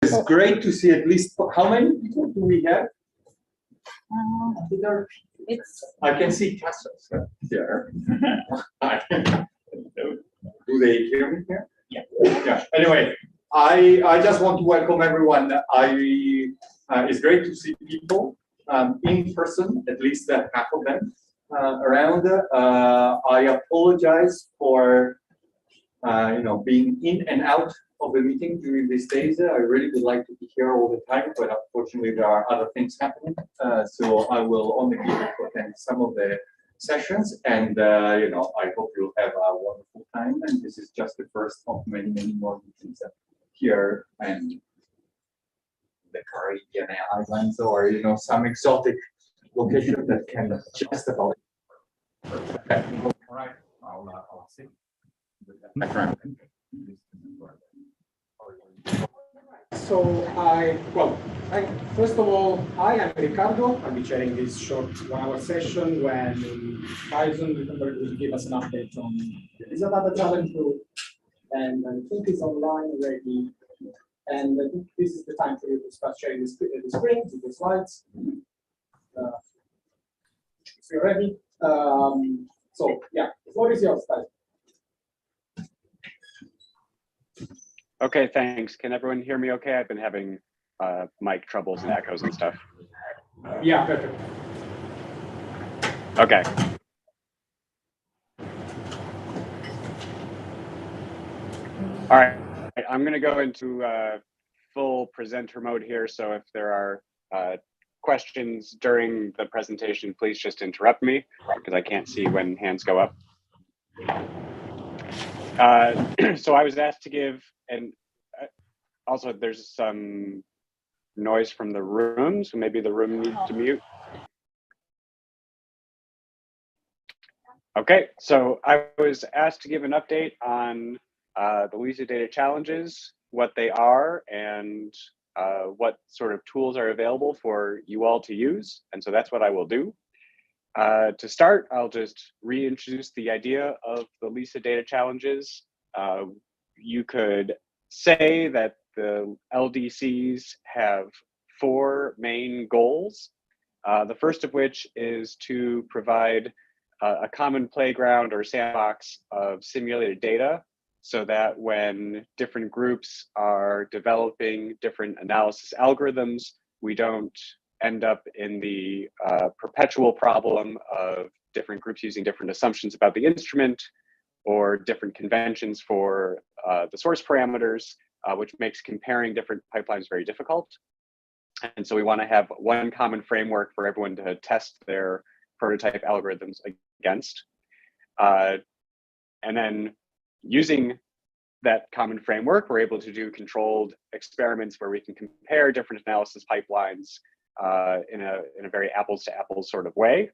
It's great to see at least, how many people do we have? I can see Tassos there. Do they hear me here? Yeah. Yeah. Anyway, I just want to welcome everyone. It's great to see people in person, at least half of them around. I apologize for being in and out of the meeting during these days. I really would like to be here all the time, but unfortunately there are other things happening. So I will only be able to attend some of the sessions, and I hope you'll have a wonderful time. And this is just the first of many, many more meetings here and the Caribbean islands, or some exotic location that can just about. Okay. All right. I'll see. So first of all, I am Riccardo. I'll be chairing this short 1-hour session when Tyson Wittenberg will give us an update on the Visa Data Challenge group, and I think it's online already. And I think this is the time for you to start sharing the screen with the slides. If you're ready. So yeah, the floor is yours, Tyson. Okay, thanks. Can everyone hear me okay? I've been having mic troubles and echoes and stuff. Yeah, perfect. Okay. All right, I'm going to go into full presenter mode here. So if there are questions during the presentation, please just interrupt me because I can't see when hands go up. So I was asked to give, and also there's some noise from the room, so maybe the room needs to mute. Okay, so I was asked to give an update on the LISA data challenges, what they are, and what sort of tools are available for you all to use. And so that's what I will do. To start, I'll just reintroduce the idea of the LISA data challenges. You could say that the LDCs have 4 main goals. The first of which is to provide a common playground or sandbox of simulated data so that when different groups are developing different analysis algorithms, we don't end up in the perpetual problem of different groups using different assumptions about the instrument or different conventions for the source parameters, which makes comparing different pipelines very difficult. And so we want to have one common framework for everyone to test their prototype algorithms against. And then using that common framework, we're able to do controlled experiments where we can compare different analysis pipelines in a very apples to apples sort of way.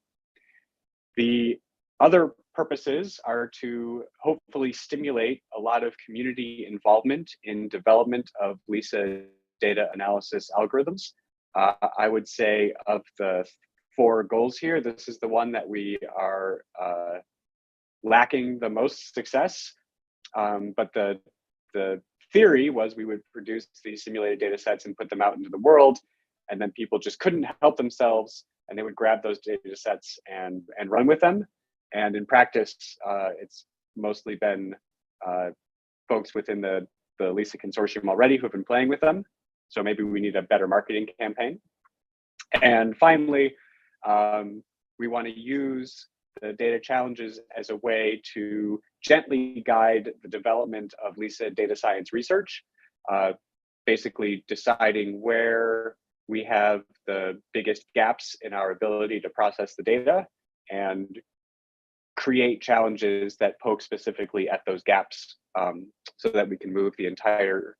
The other purposes are to hopefully stimulate a lot of community involvement in development of LISA data analysis algorithms. I would say of the 4 goals here, this is the one that we are lacking the most success. But the theory was we would produce these simulated data sets and put them out into the world, and then people just couldn't help themselves, and they would grab those data sets and run with them. And in practice, it's mostly been folks within the LISA consortium already who have been playing with them. So maybe we need a better marketing campaign. And finally, we want to use the data challenges as a way to gently guide the development of LISA data science research, basically deciding where we have the biggest gaps in our ability to process the data and create challenges that poke specifically at those gaps so that we can move the entire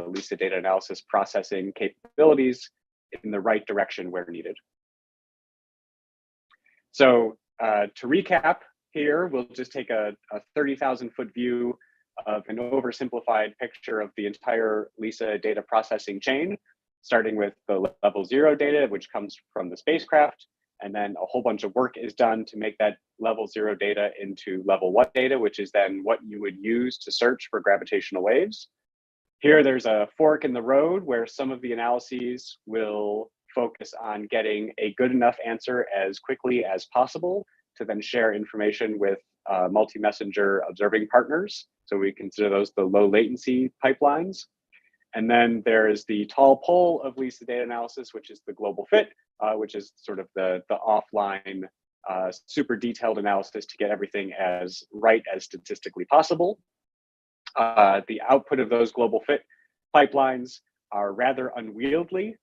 LISA data analysis processing capabilities in the right direction where needed. So to recap here, we'll just take a 30,000-foot view of an oversimplified picture of the entire LISA data processing chain, starting with the level 0 data, which comes from the spacecraft. And then a whole bunch of work is done to make that level 0 data into level 1 data, which is then what you would use to search for gravitational waves. Here, there's a fork in the road where some of the analyses will focus on getting a good enough answer as quickly as possible to then share information with multi-messenger observing partners. So we consider those the low latency pipelines. And then there's the tall pole of Lisa data analysis, which is the global fit, which is sort of the offline, super detailed analysis to get everything as right as statistically possible. The output of those global fit pipelines are rather unwieldy.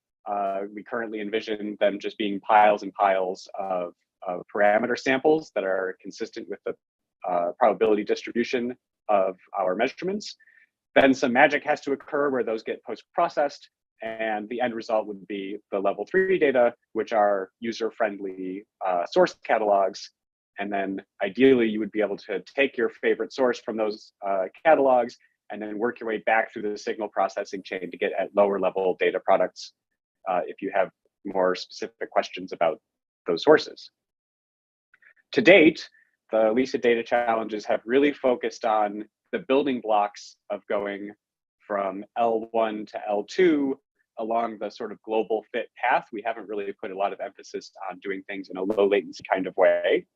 We currently envision them just being piles and piles of parameter samples that are consistent with the probability distribution of our measurements. Then some magic has to occur where those get post-processed, and the end result would be the level 3 data, which are user-friendly source catalogs. And then ideally, you would be able to take your favorite source from those catalogs and then work your way back through the signal processing chain to get at lower level data products if you have more specific questions about those sources. To date, the Lisa data challenges have really focused on the building blocks of going from L1 to L2 along the sort of global fit path. We haven't really put a lot of emphasis on doing things in a low latency kind of way.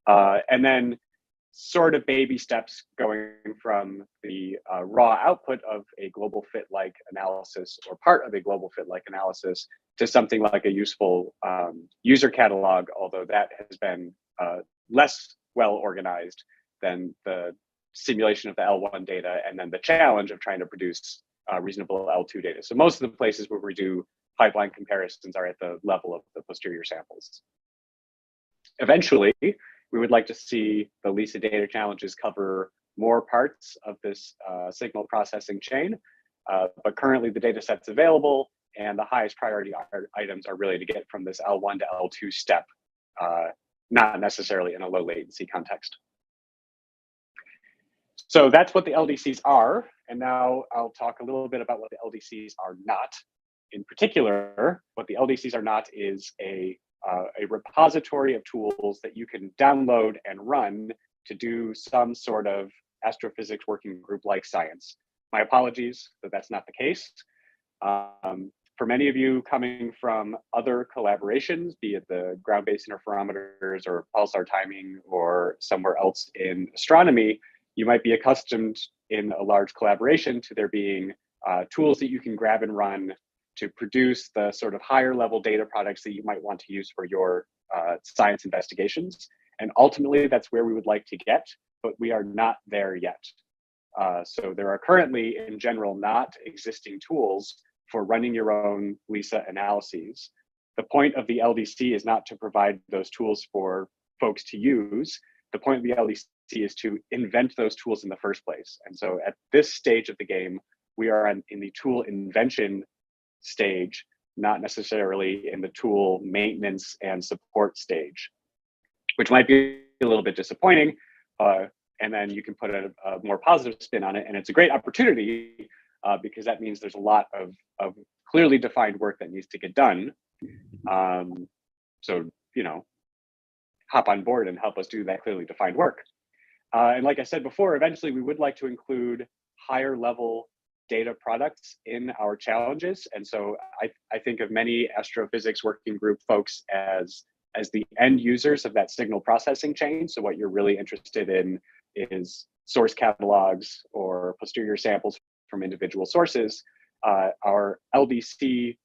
And then sort of baby steps going from the raw output of a global fit-like analysis or part of a global fit-like analysis to something like a useful user catalog, although that has been less well organized than the simulation of the L1 data and then the challenge of trying to produce reasonable L2 data. So most of the places where we do pipeline comparisons are at the level of the posterior samples. Eventually, we would like to see the Lisa data challenges cover more parts of this signal processing chain, but currently the data set's available and the highest priority items are really to get from this L1 to L2 step, not necessarily in a low latency context. So that's what the LDCs are. And now I'll talk a little bit about what the LDCs are not. In particular, what the LDCs are not is a repository of tools that you can download and run to do some sort of astrophysics working group like science. My apologies that that's not the case. For many of you coming from other collaborations, be it the ground-based interferometers or pulsar timing or somewhere else in astronomy, you might be accustomed in a large collaboration to there being tools that you can grab and run to produce the sort of higher level data products that you might want to use for your science investigations. And ultimately, that's where we would like to get, but we are not there yet. So there are currently, in general, not existing tools for running your own Lisa analyses. The point of the LDC is not to provide those tools for folks to use. The point of the LDC is to invent those tools in the first place. And so at this stage of the game, we are in the tool invention stage, not necessarily in the tool maintenance and support stage, which might be a little bit disappointing. And then you can put a more positive spin on it. And it's a great opportunity because that means there's a lot of clearly defined work that needs to get done. So, you know, hop on board and help us do that clearly defined work. And like I said before, eventually we would like to include higher level data products in our challenges. And so I think of many astrophysics working group folks as the end users of that signal processing chain. So what you're really interested in is source catalogs or posterior samples from individual sources. Our LDC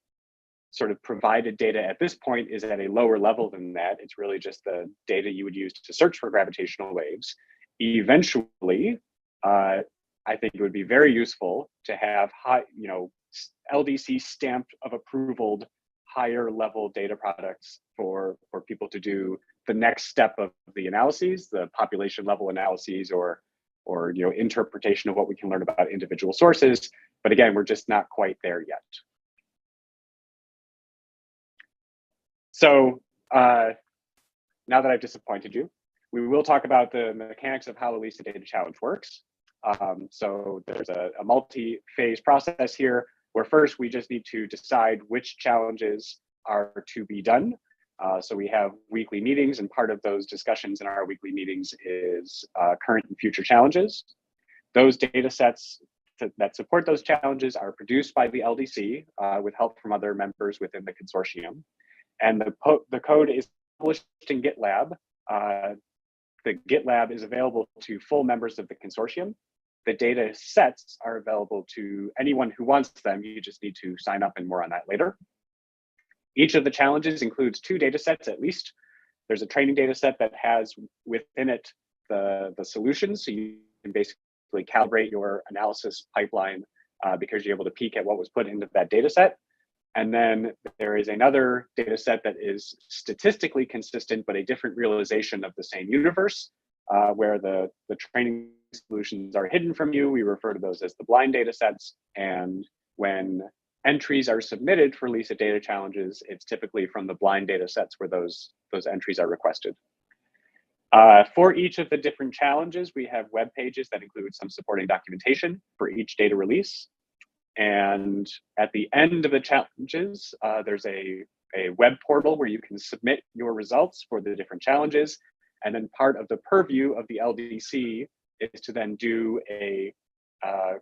sort of provided data at this point is at a lower level than that. It's really just the data you would use to search for gravitational waves. Eventually, I think it would be very useful to have LDC stamped of approval higher level data products for people to do the next step of the analyses, the population level analyses or interpretation of what we can learn about individual sources. But again, we're just not quite there yet. So now that I've disappointed you, we will talk about the mechanics of how the Lisa Data Challenge works. So there's a multi-phase process here where first we just need to decide which challenges are to be done. So we have weekly meetings, and part of those discussions in our weekly meetings is current and future challenges. Those data sets that support those challenges are produced by the LDC with help from other members within the consortium. And the code is published in GitLab. The GitLab is available to full members of the consortium. The data sets are available to anyone who wants them. You just need to sign up, and more on that later. Each of the challenges includes 2 data sets at least. There's a training data set that has within it the solutions, so you can basically calibrate your analysis pipeline because you're able to peek at what was put into that data set. And then there is another data set that is statistically consistent, but a different realization of the same universe, where the training solutions are hidden from you. We refer to those as the blind data sets. And when entries are submitted for LISA data challenges, it's typically from the blind data sets where those entries are requested. For each of the different challenges, we have web pages that include some supporting documentation for each data release. And at the end of the challenges, there's a web portal where you can submit your results for the different challenges. And then part of the purview of the LDC is to then do a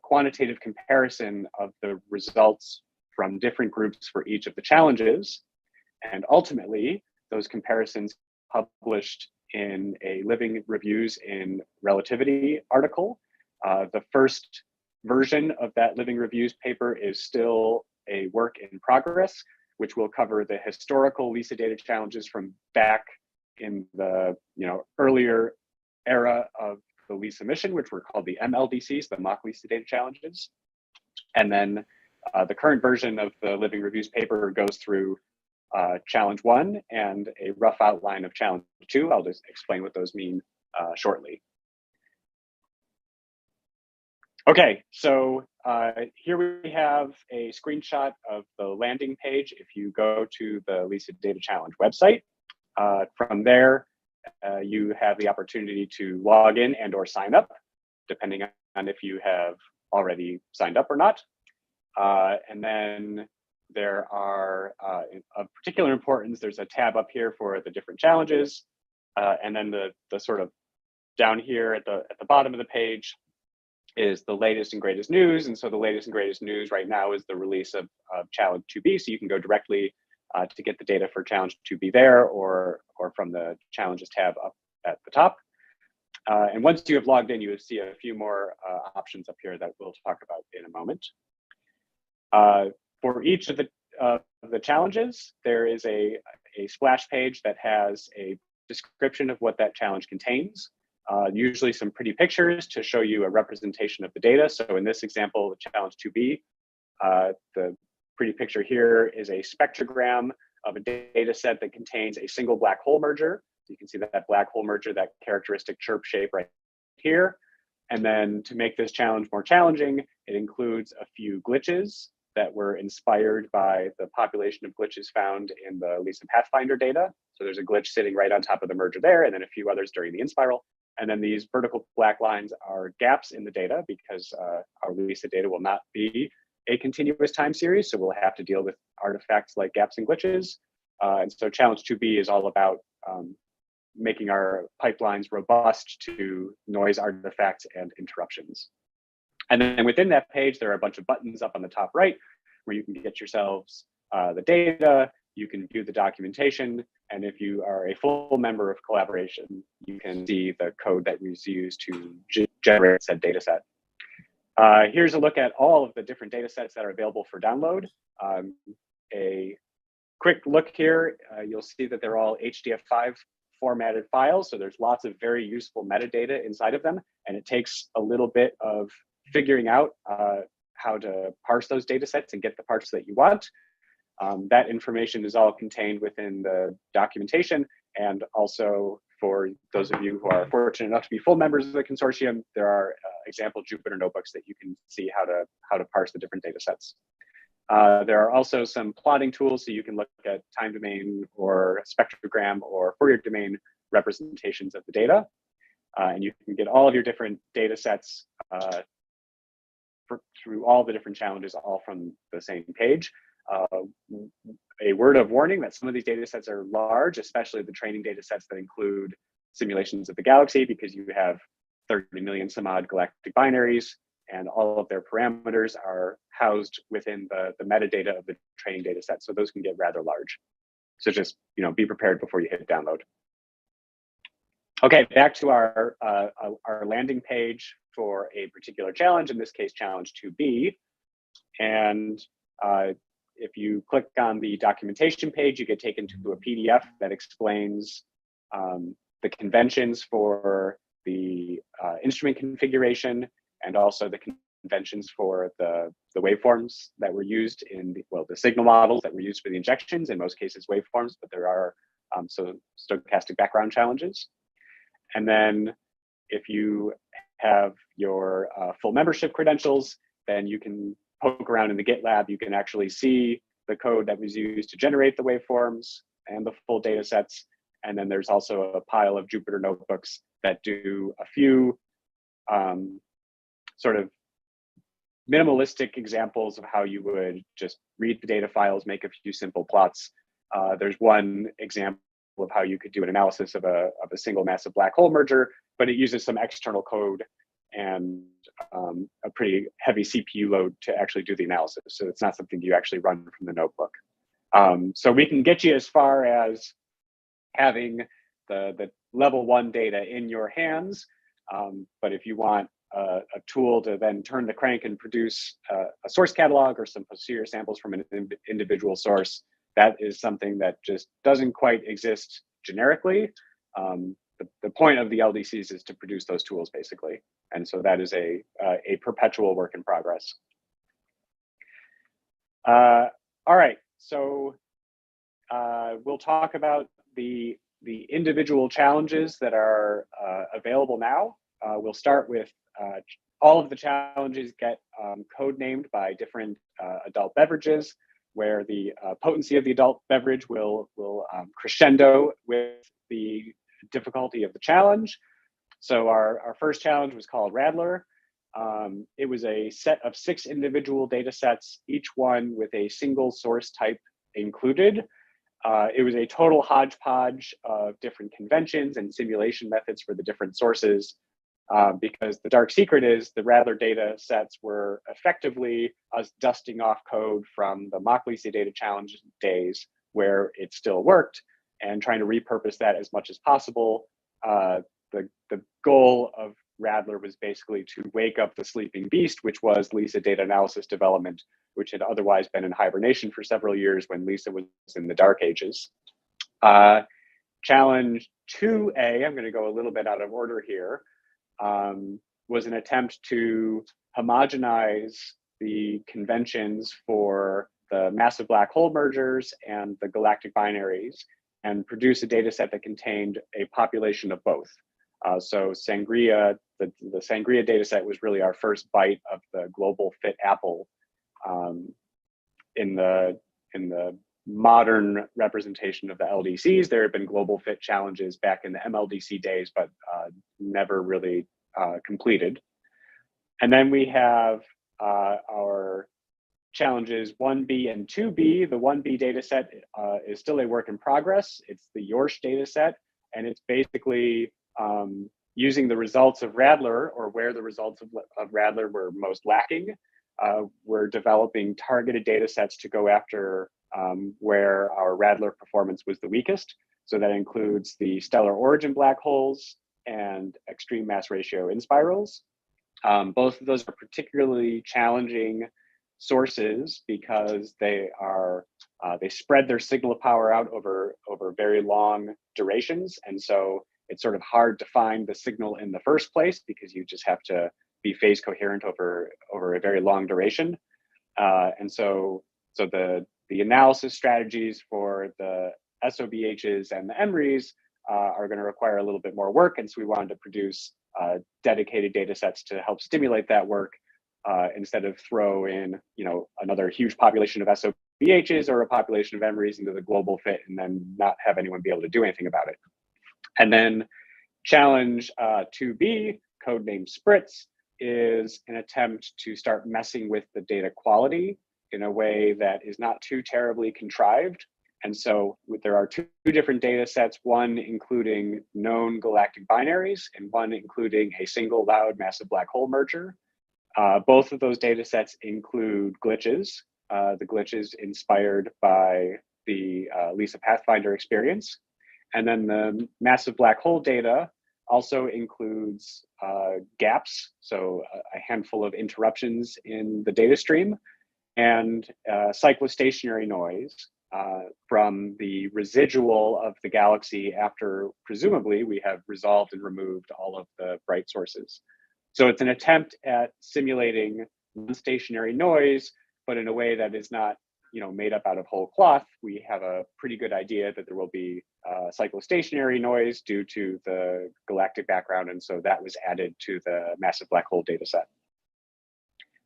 quantitative comparison of the results from different groups for each of the challenges. And ultimately, those comparisons published in a Living Reviews in Relativity article. The first version of that Living Reviews paper is still a work in progress, which will cover the historical LISA data challenges from back in the earlier era of the LISA mission, which were called the MLDCs, the mock LISA data challenges. And then the current version of the Living Reviews paper goes through challenge 1 and a rough outline of challenge 2. I'll just explain what those mean shortly. Okay, so here we have a screenshot of the landing page. If you go to the LISA Data Challenge website, from there, you have the opportunity to log in and or sign up, depending on if you have already signed up or not. And then there are, of particular importance, there's a tab up here for the different challenges. And then the sort of down here at the bottom of the page is the latest and greatest news. And so the latest and greatest news right now is the release of Challenge 2B. So you can go directly to get the data for Challenge 2B there, or from the Challenges tab up at the top. And once you have logged in, you will see a few more options up here that we'll talk about in a moment. For each of the challenges, there is a splash page that has a description of what that challenge contains. Usually some pretty pictures to show you a representation of the data. So in this example, the Challenge 2B, the pretty picture here is a spectrogram of a data set that contains a single black hole merger. You can see that black hole merger, that characteristic chirp shape right here. And then to make this challenge more challenging, it includes a few glitches that were inspired by the population of glitches found in the LISA Pathfinder data. So there's a glitch sitting right on top of the merger there, and then a few others during the in-spiral. And then these vertical black lines are gaps in the data, because our LISA data will not be a continuous time series, so we'll have to deal with artifacts like gaps and glitches. And so Challenge 2B is all about making our pipelines robust to noise artifacts and interruptions. And then within that page, there are a bunch of buttons up on the top right where you can get yourselves the data, you can view the documentation, and if you are a full member of collaboration, you can see the code that we use to generate said data set. Here's a look at all of the different data sets that are available for download. A quick look here, you'll see that they're all HDF5 formatted files, so there's lots of very useful metadata inside of them, and it takes a little bit of figuring out how to parse those data sets and get the parts that you want. That information is all contained within the documentation, and also for those of you who are fortunate enough to be full members of the consortium, there are example Jupyter notebooks that you can see how to parse the different data sets. There are also some plotting tools, so you can look at time domain or spectrogram or Fourier domain representations of the data. And you can get all of your different data sets through all the different challenges, all from the same page. A word of warning that some of these data sets are large, especially the training data sets that include simulations of the galaxy, because you have 30 million some odd galactic binaries, and all of their parameters are housed within the metadata of the training data set. So those can get rather large. So just be prepared before you hit download. Okay, back to our landing page for a particular challenge, in this case, challenge 2B. And if you click on the documentation page, you get taken to a PDF that explains the conventions for the instrument configuration, and also the conventions for the waveforms that were used in the signal models that were used for the injections, in most cases waveforms, but there are so stochastic background challenges. And then if you have your full membership credentials, then you can poke around in the GitLab. You can actually see the code that was used to generate the waveforms and the full data sets. And then there's also a pile of Jupyter notebooks that do a few sort of minimalistic examples of how you would just read the data files, make a few simple plots. There's one example of how you could do an analysis of a single massive black hole merger, but it uses some external code and a pretty heavy CPU load to actually do the analysis. So it's not something you actually run from the notebook. So we can get you as far as having the level 1 data in your hands, but if you want a tool to then turn the crank and produce a source catalog or some posterior samples from an individual source, that is something that just doesn't quite exist generically. The point of the LDCs is to produce those tools, basically. And so that is a perpetual work in progress. All right, so we'll talk about the individual challenges that are available now. We'll start with all of the challenges get code named by different adult beverages, where the potency of the adult beverage will crescendo with the difficulty of the challenge. So our first challenge was called Radler. It was a set of 6 individual data sets, each one with a single source type included. It was a total hodgepodge of different conventions and simulation methods for the different sources, because the dark secret is the Radler data sets were effectively us dusting off code from the Mock-Lisa data challenge days where it still worked, and trying to repurpose that as much as possible. The goal of Radler was basically to wake up the sleeping beast, which was Lisa data analysis development, which had otherwise been in hibernation for several years when Lisa was in the dark ages. Challenge 2A, I'm going to go a little bit out of order here, was an attempt to homogenize the conventions for the massive black hole mergers and the galactic binaries and produce a data set that contained a population of both. So Sangria, the Sangria data set was really our first bite of the global fit apple in the modern representation of the LDCs. There have been global fit challenges back in the MLDC days, but never really completed. And then we have our challenges 1B and 2B. The 1B data set is still a work in progress. It's the Yorsh data set, and it's basically using the results of Radler, or where the results of Radler were most lacking. We're developing targeted data sets to go after where our Radler performance was the weakest. So that includes the stellar origin black holes and extreme mass ratio inspirals. Both of those are particularly challenging sources because they spread their signal power out over very long durations, and so it's sort of hard to find the signal in the first place because you just have to be phase coherent over a very long duration. And so the analysis strategies for the SOBHs and the MREs are going to require a little bit more work, and so we wanted to produce dedicated data sets to help stimulate that work instead of throw in another huge population of SOBHs or a population of MREs into the global fit and then not have anyone be able to do anything about it. And then challenge 2B, codenamed Spritz, is an attempt to start messing with the data quality in a way that is not too terribly contrived. And so there are two different data sets, one including known galactic binaries and one including a single loud massive black hole merger. Both of those data sets include glitches, the glitches inspired by the LISA Pathfinder experience. And then the massive black hole data also includes gaps, so a handful of interruptions in the data stream, and cyclostationary noise from the residual of the galaxy after, presumably, we have resolved and removed all of the bright sources. So it's an attempt at simulating non-stationary noise, but in a way that is not, made up out of whole cloth. We have a pretty good idea that there will be cyclostationary noise due to the galactic background, and so that was added to the massive black hole data set.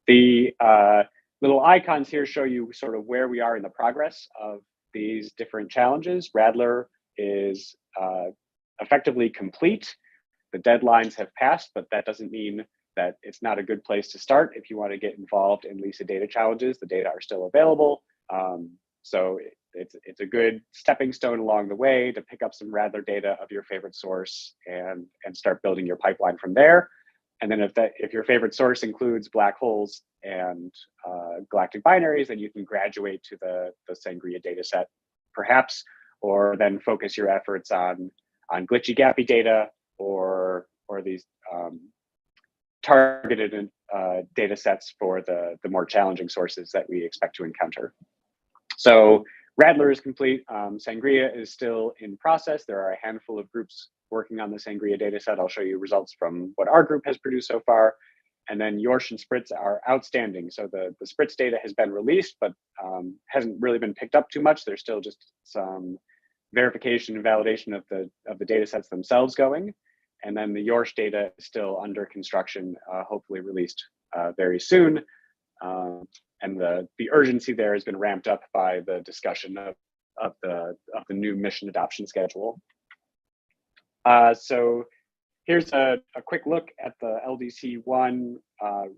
The little icons here show you sort of where we are in the progress of these different challenges. Radler is effectively complete. The deadlines have passed, but that doesn't mean that it's not a good place to start if you want to get involved in LISA data challenges. The data are still available. So it's a good stepping stone along the way to pick up some Radler data of your favorite source and start building your pipeline from there. And then if your favorite source includes black holes and galactic binaries, then you can graduate to the Sangria data set, perhaps, or then focus your efforts on glitchy gappy data or these targeted data sets for the more challenging sources that we expect to encounter. So Radler is complete. Sangria is still in process. There are a handful of groups working on the Sangria data set. I'll show you results from what our group has produced so far. And then Yorsh and Spritz are outstanding. So the Spritz data has been released, but hasn't really been picked up too much. There's still just some verification and validation of the data sets themselves going. And then the Yorsh data is still under construction, hopefully released very soon. And the urgency there has been ramped up by the discussion of the new mission adoption schedule. So here's a quick look at the LDC1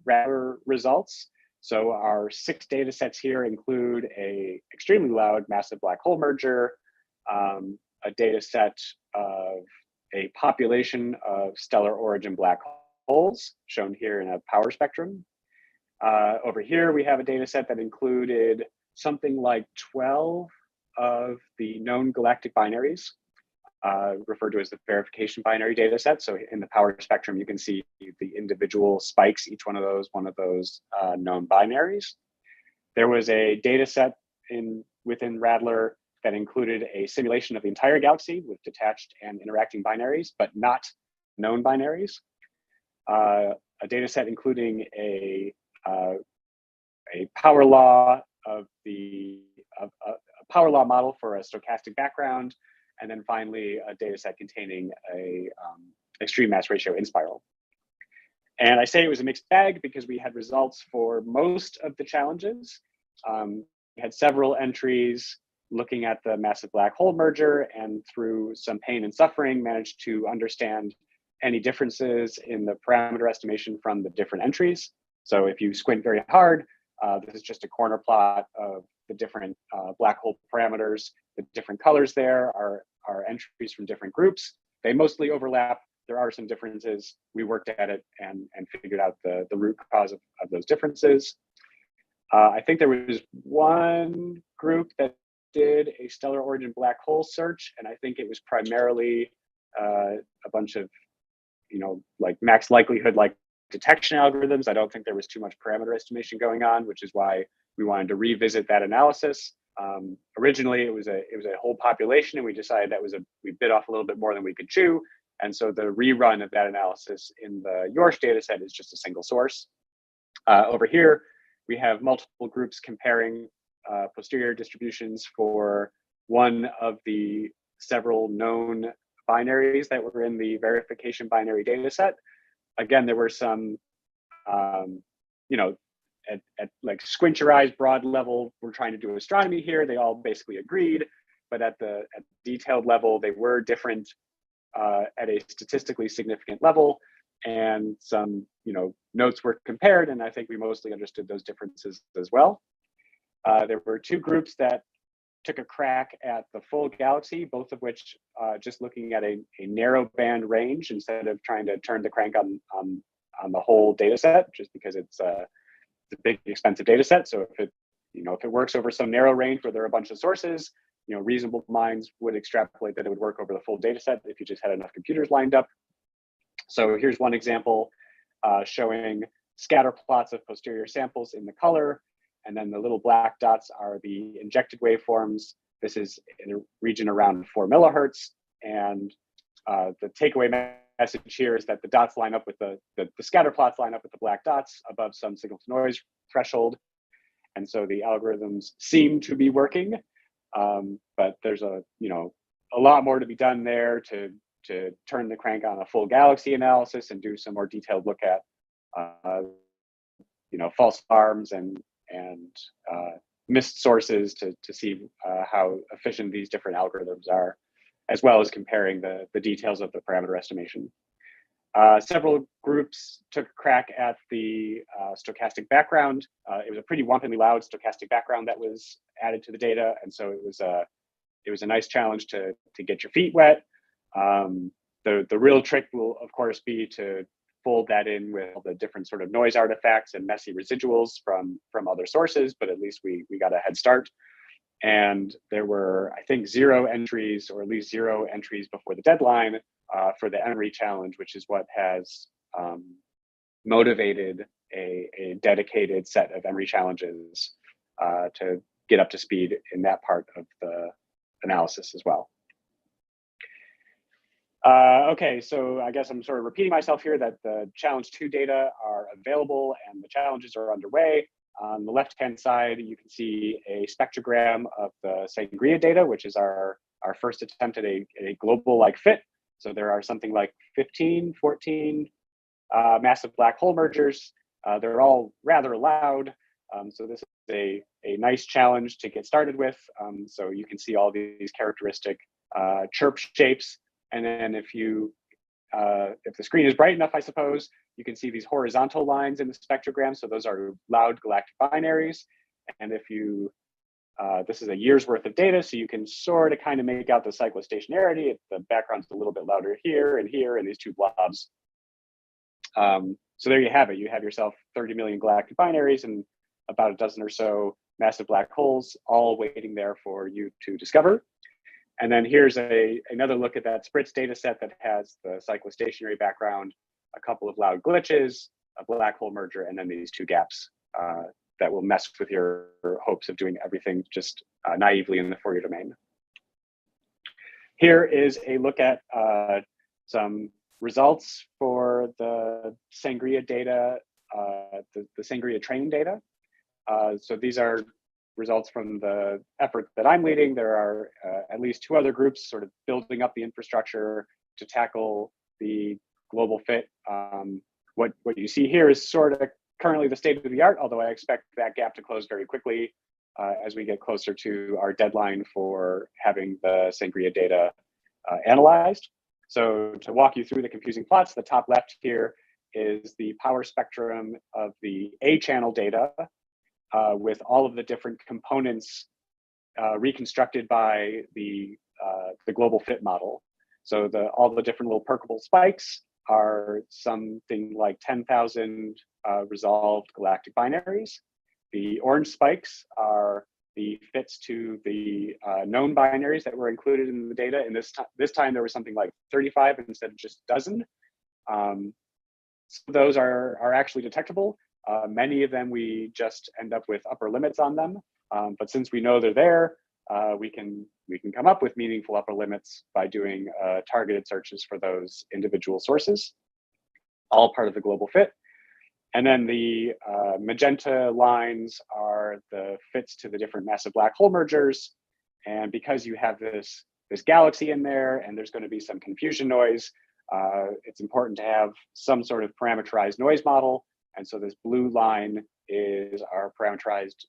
Radler results. So our 6 data sets here include a extremely loud massive black hole merger, a data set of a population of stellar origin black holes, shown here in a power spectrum. Over here, we have a data set that included something like 12 of the known galactic binaries, referred to as the verification binary data set. So in the power spectrum, you can see the individual spikes, each one of those known binaries. There was a data set within Radler that included a simulation of the entire galaxy with detached and interacting binaries, but not known binaries. A data set including a power law of a power law model for a stochastic background, and then finally a data set containing a extreme mass ratio in spiral. And I say it was a mixed bag because we had results for most of the challenges. We had several entries looking at the massive black hole merger, and through some pain and suffering managed to understand any differences in the parameter estimation from the different entries. So if you squint very hard, this is just a corner plot of the different black hole parameters. The different colors there are entries from different groups. They mostly overlap. There are some differences. We worked at it and figured out the root cause of those differences. I think there was one group that did a stellar origin black hole search, and I think it was primarily a bunch of, like max likelihood, like detection algorithms. I don't think there was too much parameter estimation going on, which is why we wanted to revisit that analysis. Originally, it was a whole population, and we decided we bit off a little bit more than we could chew. And so the rerun of that analysis in the Yorsh data set is just a single source. Over here, we have multiple groups comparing posterior distributions for one of the several known binaries that were in the verification binary data set. Again, there were some, at like squint your eyes broad level, we're trying to do astronomy here. They all basically agreed, but at the detailed level, they were different at a statistically significant level. And some, notes were compared, and I think we mostly understood those differences as well. There were 2 groups that took a crack at the full galaxy, both of which just looking at a narrow band range instead of trying to turn the crank on the whole data set, just because it's a big, expensive data set. So if it works over some narrow range where there are a bunch of sources, reasonable minds would extrapolate that it would work over the full data set if you just had enough computers lined up. So here's one example showing scatter plots of posterior samples in the color, and then the little black dots are the injected waveforms. This is in a region around 4 millihertz, and the takeaway message here is that the dots line up with the scatter plots line up with the black dots above some signal to noise threshold, and so the algorithms seem to be working, but there's a lot more to be done there to turn the crank on a full galaxy analysis and do some more detailed look at false alarms and missed sources to see how efficient these different algorithms are, as well as comparing the details of the parameter estimation. Several groups took a crack at the stochastic background. It was a pretty wantonly loud stochastic background that was added to the data, and so it was a nice challenge to get your feet wet. The real trick will, of course, be to fold that in with the different sort of noise artifacts and messy residuals from other sources, but at least we got a head start. And there were, I think, 0 entries, or at least 0 entries before the deadline for the Emory challenge, which is what has motivated a dedicated set of Emory challenges to get up to speed in that part of the analysis as well. Okay, so I guess I'm sort of repeating myself here that the challenge 2 data are available and the challenges are underway. On the left-hand side, you can see a spectrogram of the Sangria data, which is our first attempt at a global-like fit. So there are something like 14 massive black hole mergers. They're all rather loud. So this is a nice challenge to get started with. So you can see all these characteristic chirp shapes. And then if the screen is bright enough, I suppose, you can see these horizontal lines in the spectrogram. So those are loud galactic binaries. And if this is a year's worth of data, so you can sort of kind of make out the cyclostationarity. The background's a little bit louder here and these 2 blobs. So there you have it. You have yourself 30 million galactic binaries and about a dozen or so massive black holes, all waiting there for you to discover. And then here's another look at that Spritz data set that has the cyclostationary background, a couple of loud glitches, a black hole merger, and then these 2 gaps that will mess with your hopes of doing everything just naively in the Fourier domain. Here is a look at some results for the Sangria data, the Sangria training data. So these are results from the effort that I'm leading. There are at least 2 other groups sort of building up the infrastructure to tackle the global fit. What you see here is sort of currently the state of the art, although I expect that gap to close very quickly as we get closer to our deadline for having the Sangria data analyzed. So to walk you through the confusing plots, the top left here is the power spectrum of the A channel data with all of the different components reconstructed by the global fit model. So all the different little perkable spikes are something like 10,000 resolved galactic binaries. The orange spikes are the fits to the known binaries that were included in the data. And this time there was something like 35 instead of just a dozen. So those are actually detectable. Many of them we just end up with upper limits on them. But since we know they're there, we can come up with meaningful upper limits by doing targeted searches for those individual sources, all part of the global fit. And then the magenta lines are the fits to the different massive black hole mergers. And because you have this galaxy in there and there's going to be some confusion noise, it's important to have some sort of parameterized noise model. And so this blue line is our parameterized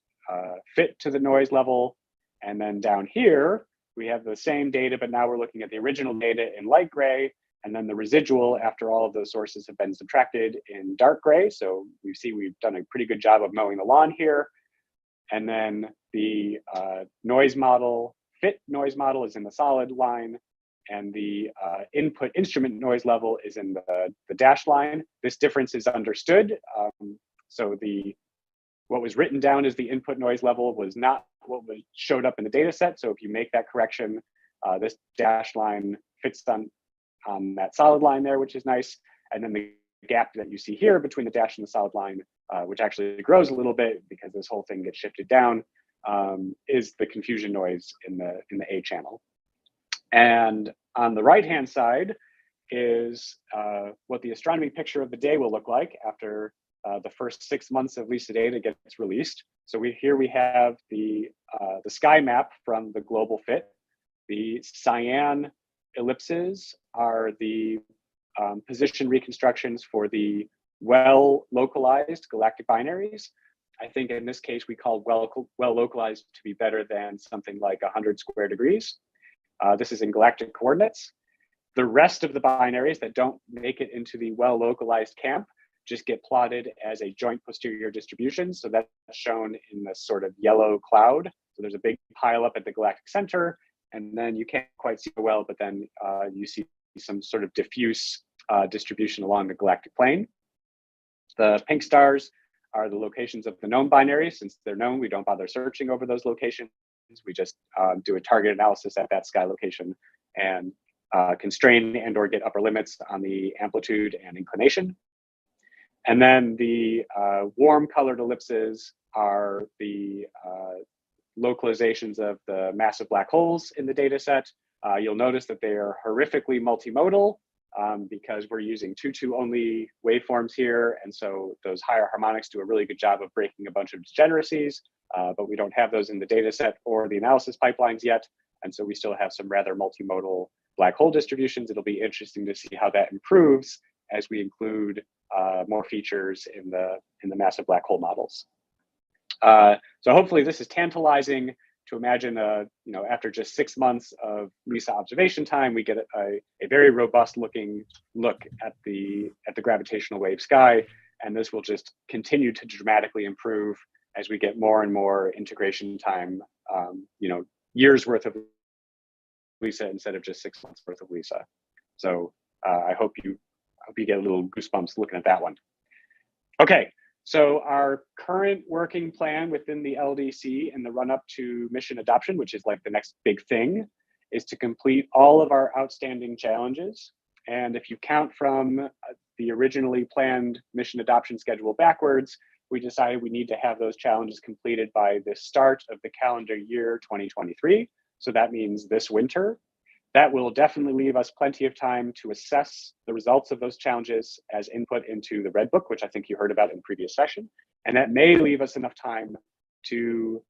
fit to the noise level. And then down here, we have the same data, but now we're looking at the original data in light gray, and then the residual after all of those sources have been subtracted in dark gray. So we see we've done a pretty good job of mowing the lawn here. And then the noise model, fit noise model is in the solid line. and the input instrument noise level is in the dashed line. This difference is understood. So what was written down as the input noise level was not what showed up in the data set. So if you make that correction, this dashed line fits on that solid line there, which is nice. And then the gap that you see here between the dash and the solid line, which actually grows a little bit because this whole thing gets shifted down, is the confusion noise in the A channel. And on the right-hand side is what the astronomy picture of the day will look like after the first 6 months of LISA data gets released. So here we have the sky map from the global fit. The cyan ellipses are the position reconstructions for the well-localized galactic binaries. I think in this case, we call well-localized to be better than something like 100 square degrees. This is in galactic coordinates. The rest of the binaries that don't make it into the well-localized camp just get plotted as a joint posterior distribution. So that's shown in this sort of yellow cloud. So there's a big pile up at the galactic center, and then you can't quite see it well, but then you see some sort of diffuse distribution along the galactic plane. The pink stars are the locations of the known binaries. Since they're known, we don't bother searching over those locations. We just do a target analysis at that sky location and constrain and or get upper limits on the amplitude and inclination. And then the warm colored ellipses are the localizations of the massive black holes in the data set. You'll notice that they are horrifically multimodal because we're using 2-2 only waveforms here. And so those higher harmonics do a really good job of breaking a bunch of degeneracies, but we don't have those in the data set or the analysis pipelines yet. And so we still have some rather multimodal black hole distributions. It'll be interesting to see how that improves as we include more features in the massive black hole models. So hopefully this is tantalizing to imagine, after just 6 months of LISA observation time, we get a very robust looking look at the gravitational wave sky, and this will just continue to dramatically improve as we get more and more integration time. Years worth of LISA instead of just 6 months worth of LISA. So I hope you get a little goosebumps looking at that one. Okay. So our current working plan within the LDC in the run-up to mission adoption, which is like the next big thing, is to complete all of our outstanding challenges. And if you count from the originally planned mission adoption schedule backwards, we decided we need to have those challenges completed by the start of the calendar year 2023. So that means this winter. That will definitely leave us plenty of time to assess the results of those challenges as input into the Red Book, which I think you heard about in previous session. And that may leave us enough time to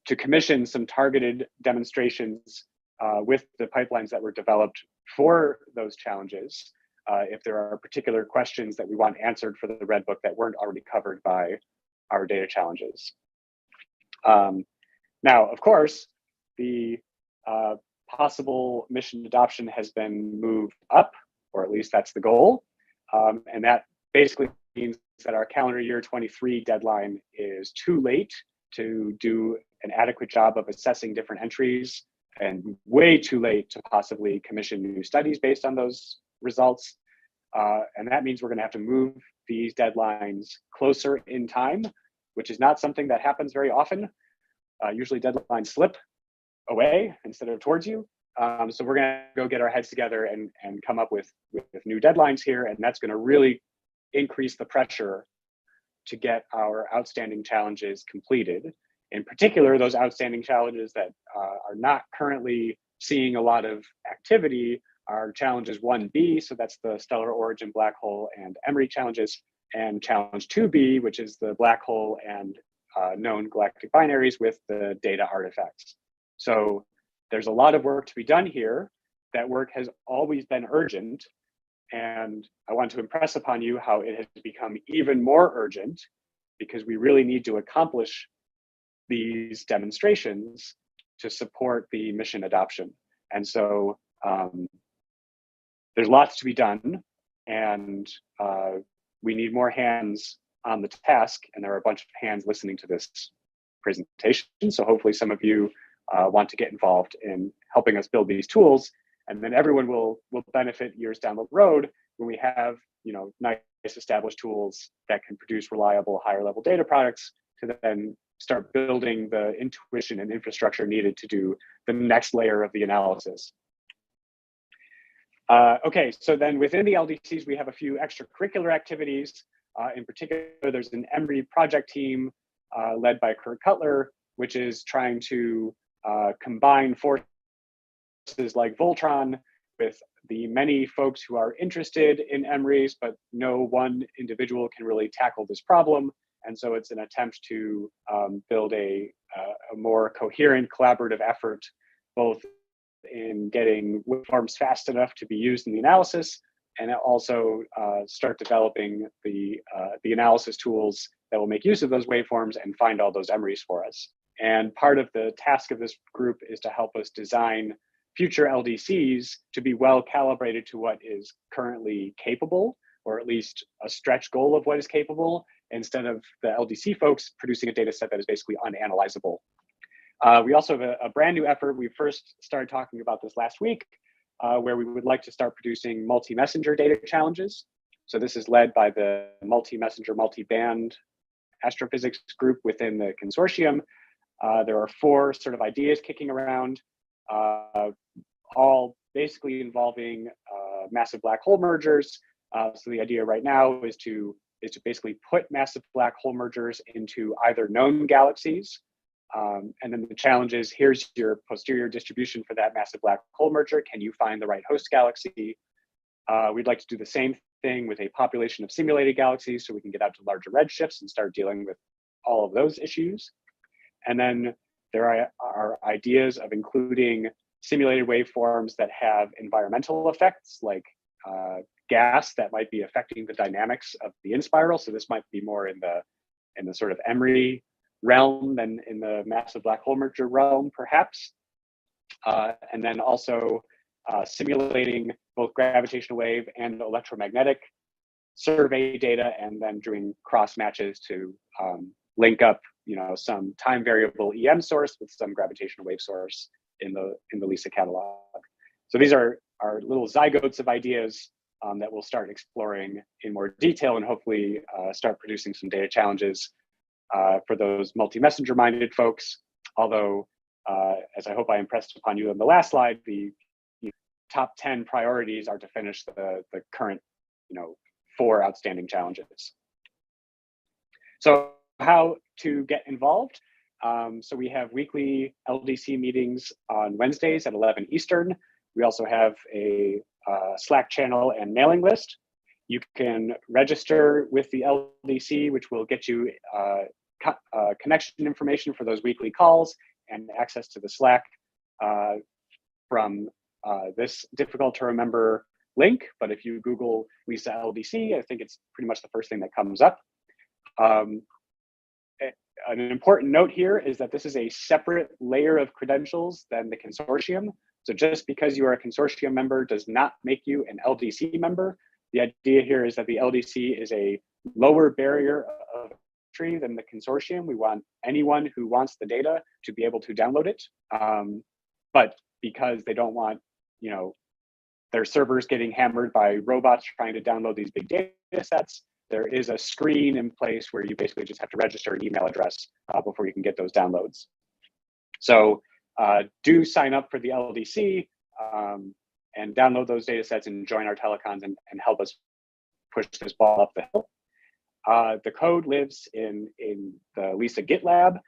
commission some targeted demonstrations with the pipelines that were developed for those challenges, if there are particular questions that we want answered for the Red Book that weren't already covered by our data challenges. Now, of course, the possible mission adoption has been moved up, or at least that's the goal. And that basically means that our calendar year 23 deadline is too late to do an adequate job of assessing different entries, and way too late to possibly commission new studies based on those results. And that means we're going to have to move these deadlines closer in time, which is not something that happens very often. Usually deadlines slip away instead of towards you. So we're going to go get our heads together and come up with new deadlines here. And that's going to really increase the pressure to get our outstanding challenges completed. In particular, those outstanding challenges that are not currently seeing a lot of activity are challenges 1B, so that's the stellar origin black hole and Emery challenges, and challenge 2B, which is the black hole and known galactic binaries with the data artifacts. So there's a lot of work to be done here. That work has always been urgent, and I want to impress upon you how it has become even more urgent because we really need to accomplish these demonstrations to support the mission adoption. And so there's lots to be done, and we need more hands on the task, and there are a bunch of hands listening to this presentation. So hopefully some of you want to get involved in helping us build these tools. And then everyone will benefit years down the road when we have, nice established tools that can produce reliable, higher level data products to then start building the intuition and infrastructure needed to do the next layer of the analysis. Okay, so then within the LDCs, we have a few extracurricular activities. In particular, there's an Emory project team led by Kurt Cutler, which is trying to combine forces like Voltron with the many folks who are interested in Emory's, but no one individual can really tackle this problem. And so it's an attempt to build a more coherent collaborative effort, both in getting waveforms fast enough to be used in the analysis, and also start developing the analysis tools that will make use of those waveforms and find all those Emory's for us. And part of the task of this group is to help us design future LDCs to be well calibrated to what is currently capable, or at least a stretch goal of what is capable, instead of the LDC folks producing a data set that is basically unanalyzable. We also have a brand new effort. We first started talking about this last week, where we would like to start producing multi-messenger data challenges. So this is led by the multi-messenger, multi-band astrophysics group within the consortium. There are 4 sort of ideas kicking around, all basically involving massive black hole mergers. So the idea right now is to basically put massive black hole mergers into either known galaxies, and then the challenge is, here's your posterior distribution for that massive black hole merger. Can you find the right host galaxy? We'd like to do the same thing with a population of simulated galaxies so we can get out to larger redshifts and start dealing with all of those issues. And then there are ideas of including simulated waveforms that have environmental effects, like gas that might be affecting the dynamics of the inspiral. So this might be more in the sort of Emory realm than in the massive black hole merger realm, perhaps. And then also simulating both gravitational wave and electromagnetic survey data, and then doing cross matches to link up, some time variable EM source with some gravitational wave source in the LISA catalog. So these are little zygotes of ideas that we'll start exploring in more detail, and hopefully start producing some data challenges for those multi-messenger minded folks. Although, as I hope I impressed upon you on the last slide, the top 10 priorities are to finish the current 4 outstanding challenges. So how to get involved? So we have weekly LDC meetings on Wednesdays at 11 Eastern. We also have a Slack channel and mailing list. You can register with the LDC, which will get you connection information for those weekly calls and access to the Slack from this difficult to remember link. But if you Google LISA LDC, I think it's pretty much the first thing that comes up. An important note here is that this is a separate layer of credentials than the consortium. So just because you are a consortium member does not make you an LDC member. The idea here is that the LDC is a lower barrier of entry than the consortium. We want anyone who wants the data to be able to download it. But because they don't want, their servers getting hammered by robots trying to download these big data sets, there is a screen in place where you basically just have to register an email address before you can get those downloads. So do sign up for the LDC and download those data sets and join our telecons and help us push this ball up the hill. The code lives in the LISA GitLab,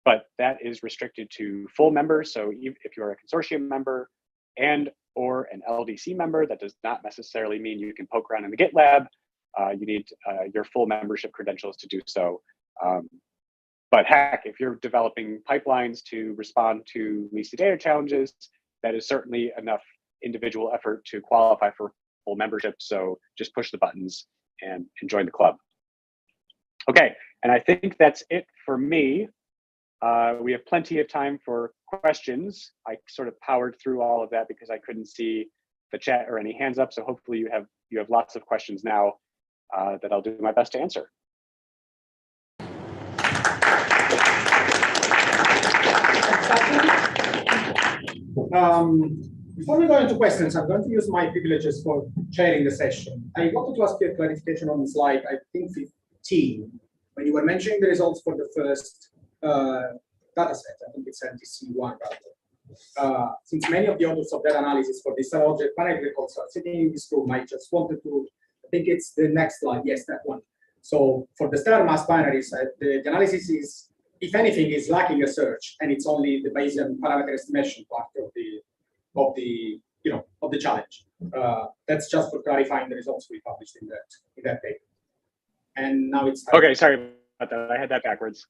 but that is restricted to full members. So if you're a consortium member and or an LDC member, that does not necessarily mean you can poke around in the GitLab. You need your full membership credentials to do so. But heck, if you're developing pipelines to respond to LISA data challenges, that is certainly enough individual effort to qualify for full membership. So just push the buttons and join the club. Okay, and I think that's it for me. We have plenty of time for questions. I sort of powered through all of that because I couldn't see the chat or any hands up. So hopefully you have lots of questions now that I'll do my best to answer. Before we go into questions, I'm going to use my privileges for chairing the session. I wanted to ask you a clarification on slide, I think 15, when you were mentioning the results for the first data set. I think it's NTC1 rather. Since many of the authors of that analysis for this object binary records are sitting in this room, I just wanted to, I think it's the next slide, yes, that one. So for the stellar mass binaries, the analysis is, if anything, is lacking a search, and it's only the Bayesian parameter estimation part of the challenge. That's just for clarifying the results we published in that paper. And now it's time. Okay, sorry about that. I had that backwards.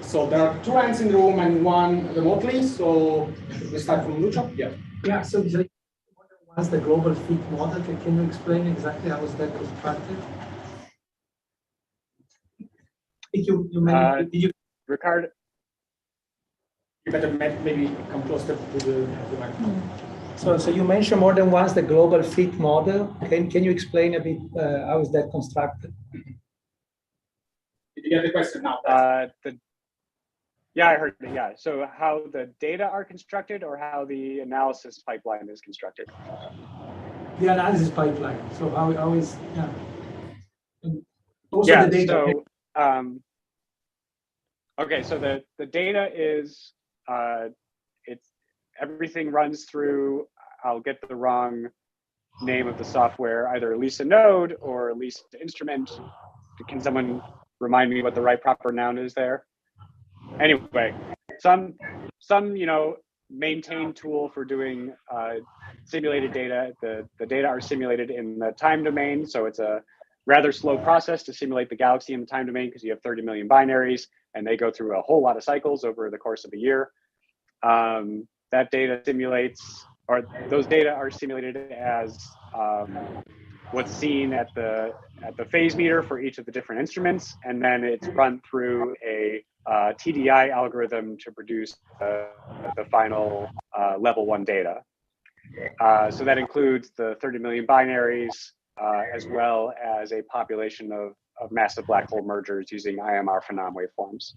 So there are 2 hands in the room and 1 remotely. So we start from Lucio. Yeah. Yeah. So what's the global fit model? Can you explain exactly how is that constructed? Did you Ricardo. You better maybe come closer to the microphone. So you mentioned more than once the global fit model. Can you explain a bit how is that constructed? Did you get the question now? Yeah, I heard it. Yeah. So how the data are constructed, or how the analysis pipeline is constructed? The analysis pipeline. So how is And also yeah. the data. So okay. So the data is it's everything runs through. I'll get the wrong name of the software, either Lisa Node or Lisa Instrument. Can someone remind me what the right proper noun is there? Anyway, some maintained tool for doing simulated data. The data are simulated in the time domain, so it's a rather slow process to simulate the galaxy in the time domain because you have 30 million binaries, and they go through a whole lot of cycles over the course of a year. That data simulates, or those data are simulated as what's seen at the phase meter for each of the different instruments, and then it's run through a TDI algorithm to produce the final level 1 data. So that includes the 30 million binaries, as well as a population of massive black hole mergers using IMR phenom waveforms.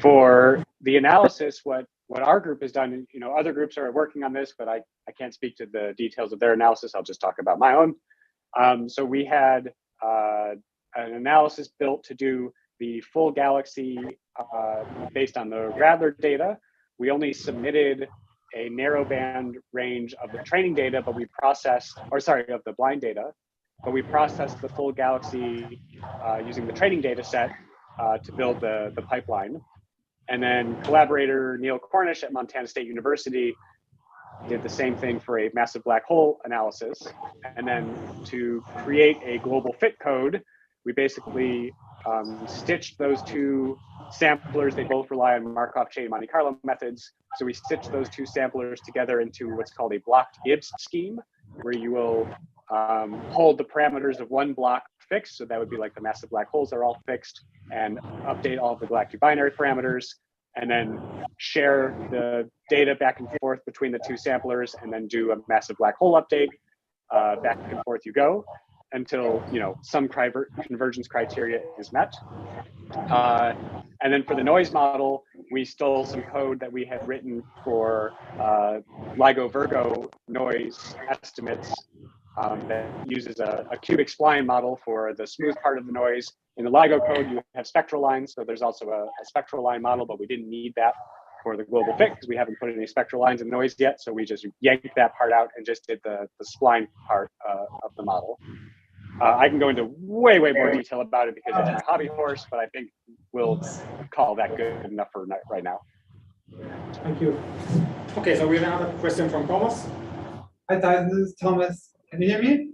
For the analysis, what our group has done, other groups are working on this, but I can't speak to the details of their analysis. I'll just talk about my own. So we had an analysis built to do the full galaxy based on the Radler data. We only submitted a narrow band range of the training data, but we processed, of the blind data, but we processed the full galaxy using the training data set to build the pipeline. And then collaborator Neil Cornish at Montana State University did the same thing for a massive black hole analysis. And then to create a global fit code, we basically stitched those 2 samplers. They both rely on Markov chain Monte Carlo methods. So we stitched those 2 samplers together into what's called a blocked Gibbs scheme, where you will hold the parameters of one block fixed. So that would be like the massive black holes are all fixed, and update all of the galactic binary parameters, and then share the data back and forth between the 2 samplers, and then do a massive black hole update. Back and forth you go until some convergence criteria is met. And then for the noise model, we stole some code that we had written for LIGO-Virgo noise estimates that uses a cubic spline model for the smooth part of the noise. In the LIGO code, you have spectral lines, so there's also a spectral line model, but we didn't need that for the global fit because we haven't put any spectral lines in noise yet, so we just yanked that part out and just did the spline part of the model. I can go into way more detail about it because it's my hobby horse, but I think we'll call that good enough for right now. Thank you. Okay, so we have another question from Thomas. Hi, Tyson, this is Thomas. Can you hear me?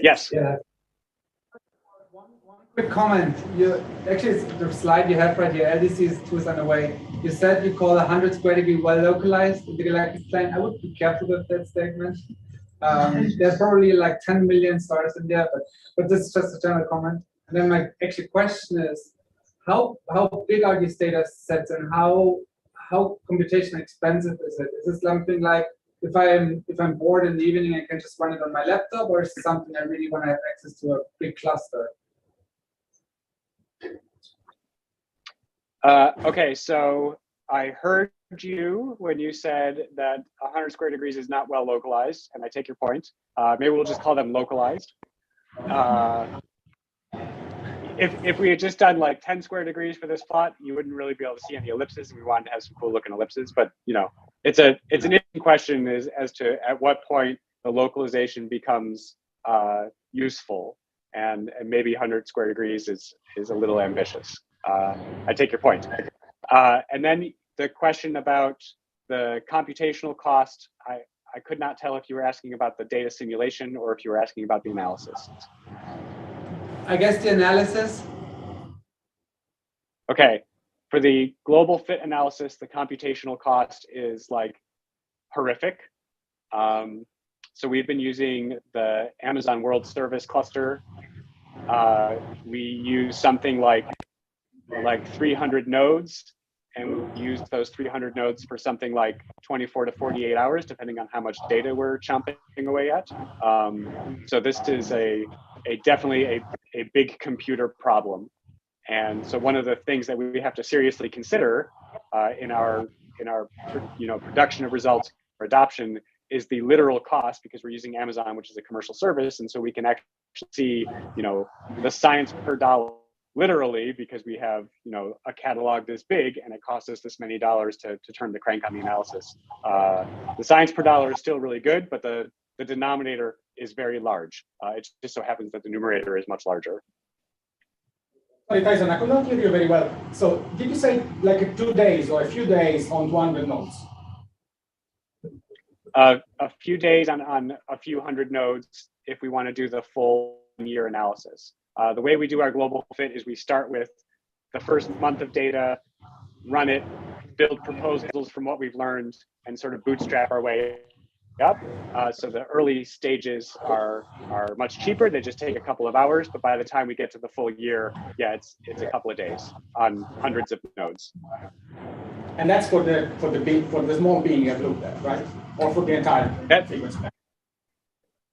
Yes. Yeah. One quick comment. Actually, it's the slide you have right here. LDC is 2 sun away. You said you call 100 square degree well localized in the galactic plane. I would be careful with that statement. There's probably like 10 million stars in there, but this is just a general comment. And then my actual question is, how big are these data sets, and how computationally expensive is it? Is this something like if I'm bored in the evening, I can just run it on my laptop, or is it something I really want to have access to a big cluster? Okay, so I heard you when you said that 100 square degrees is not well localized, and I take your point. Maybe we'll just call them localized. If we had just done like 10 square degrees for this plot, you wouldn't really be able to see any ellipses, and we wanted to have some cool looking ellipses. But you know, it's an interesting question as to at what point the localization becomes useful, and maybe 100 square degrees is a little ambitious. I take your point. And then the question about the computational cost, I could not tell if you were asking about the data simulation or if you were asking about the analysis. I guess the analysis. Okay, for the global fit analysis, the computational cost is like horrific. So we've been using the Amazon World Service cluster. We use something like 300 nodes, and we use those 300 nodes for something like 24 to 48 hours, depending on how much data we're chomping away at. So this is definitely a big computer problem. And so one of the things that we have to seriously consider in our production of results or adoption is the literal cost, because we're using Amazon, which is a commercial service, and so we can actually see the science per dollar literally, because we have a catalog this big and it costs us this many dollars to turn the crank on the analysis. The science per dollar is still really good, but the denominator is very large. It just so happens that the numerator is much larger. Sorry, Tyson, I could not hear you very well. So did you say like 2 days or a few days on 200 nodes? A few days on a few hundred nodes if we want to do the full year analysis. The way we do our global fit is we start with the first month of data, run it, build proposals from what we've learned, and sort of bootstrap our way up. So the early stages are much cheaper. They just take a couple of hours, but by the time we get to the full year, yeah, it's a couple of days on hundreds of nodes. And that's for the small being I've looked at, right? Or for the entire frequency band?